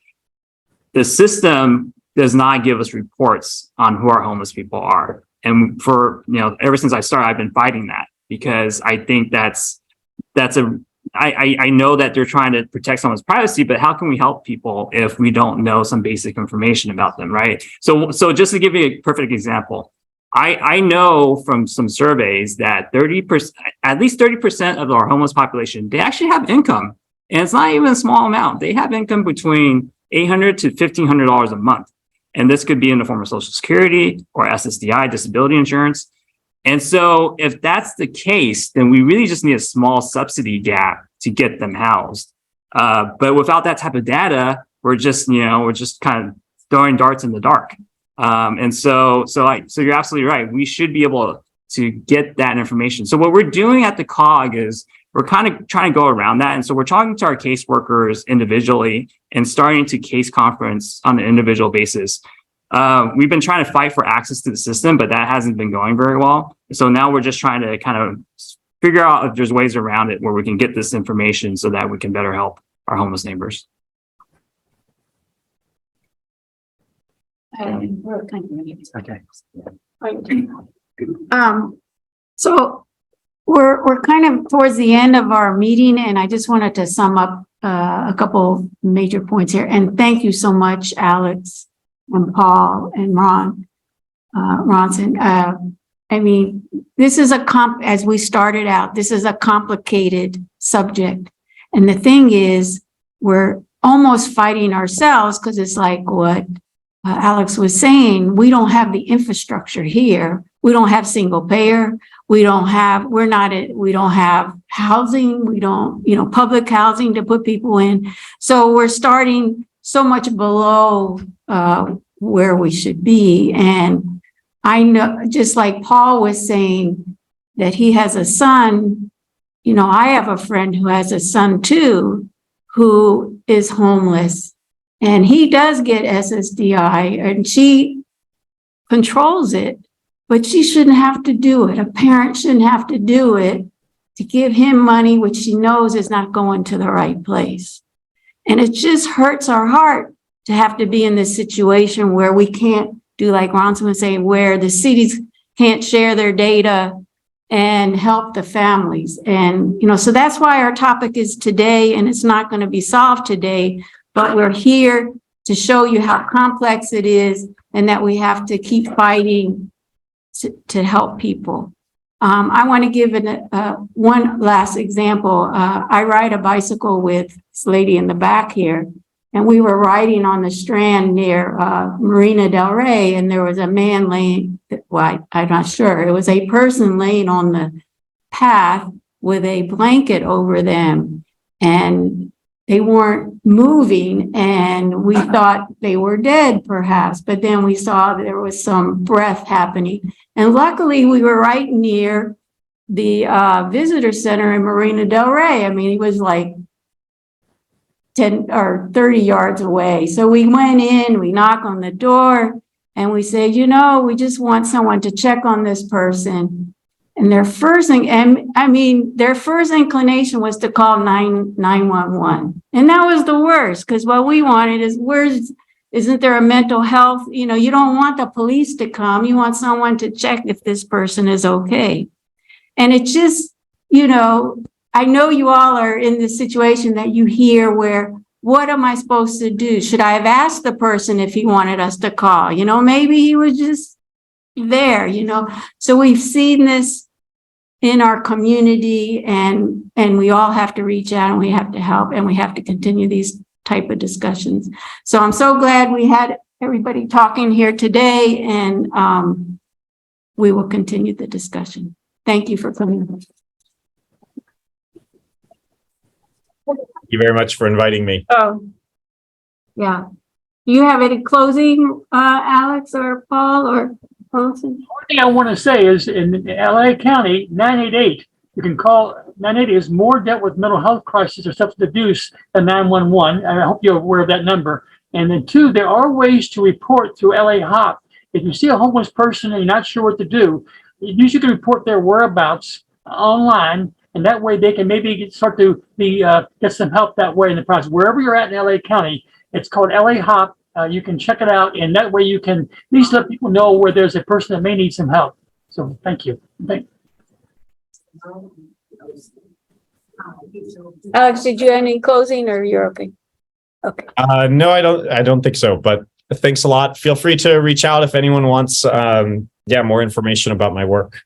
S3: The system does not give us reports on who our homeless people are. And ever since I started, I've been fighting that because I think I know that they're trying to protect someone's privacy, but how can we help people if we don't know some basic information about them, right? So just to give you a perfect example, I know from some surveys that at least 30% of our homeless population, they actually have income. And it's not even a small amount. They have income between $800 to $1,500 a month. And this could be in the form of Social Security or SSDI, disability insurance. And so if that's the case, then we really just need a small subsidy gap to get them housed. But without that type of data, we're just kind of throwing darts in the dark. So you're absolutely right. We should be able to get that information. So what we're doing at the COG is we're kind of trying to go around that. And so we're talking to our caseworkers individually and starting to case conference on an individual basis. We've been trying to fight for access to the system, but that hasn't been going very well. So now we're just trying to kind of figure out if there's ways around it where we can get this information so that we can better help our homeless neighbors.
S1: Okay.
S3: Okay.
S1: So we're kind of towards the end of our meeting, and I just wanted to sum up a couple major points here. And thank you so much, Alex and Paul and Ronson. I mean, this is as we started out, this is a complicated subject. And the thing is, we're almost fighting ourselves because it's like what Alex was saying, we don't have the infrastructure here. We don't have single payer. We don't have housing. We don't, public housing to put people in. So we're starting so much below where we should be. And I know, just like Paul was saying, that he has a son, I have a friend who has a son too, who is homeless, and he does get SSDI, and she controls it, but she shouldn't have to do it. A parent shouldn't have to do it to give him money, which she knows is not going to the right place. And it just hurts our heart to have to be in this situation where we can't do, like Ronson was saying, where the cities can't share their data and help the families. And, so that's why our topic is today, and it's not going to be solved today, but we're here to show you how complex it is and that we have to keep fighting to help people. I want to give one last example. I ride a bicycle with this lady in the back here, and we were riding on the Strand near Marina Del Rey, and there was a man laying, I'm not sure, it was a person laying on the path with a blanket over them, and they weren't moving, and we thought they were dead perhaps, but then we saw there was some breath happening. And luckily we were right near the visitor center in Marina Del Rey. I mean, he was like 10 or 30 yards away. So we went in, we knocked on the door, and we said, we just want someone to check on this person. And their first inclination was to call 911. And that was the worst, because what we wanted is, isn't there a mental health? You don't want the police to come. You want someone to check if this person is okay. And it just, I know you all are in this situation that you hear where, what am I supposed to do? Should I have asked the person if he wanted us to call? Maybe he was just there, So we've seen this in our community, and we all have to reach out, and we have to help, and we have to continue these type of discussions. So I'm so glad we had everybody talking here today, and we will continue the discussion. Thank you for coming.
S2: Thank you very much for inviting me.
S1: Oh, yeah. Do you have any closing, Alex or Paul or Ronson?
S4: One thing I want to say is in LA County, 988, you can call 988 is more dealt with mental health crisis or substance abuse than 911. And I hope you're aware of that number. And then 2, there are ways to report through LA HOP. If you see a homeless person and you're not sure what to do, you can report their whereabouts online, and that way they can maybe start to get some help that way in the process. Wherever you're at in LA County, it's called LA HOP. You can check it out, and that way you can at least let people know where there's a person that may need some help. So thank you.
S1: Alex, did you have any closing, or you're okay? Okay.
S2: No, I don't think so, but thanks a lot. Feel free to reach out if anyone wants more information about my work.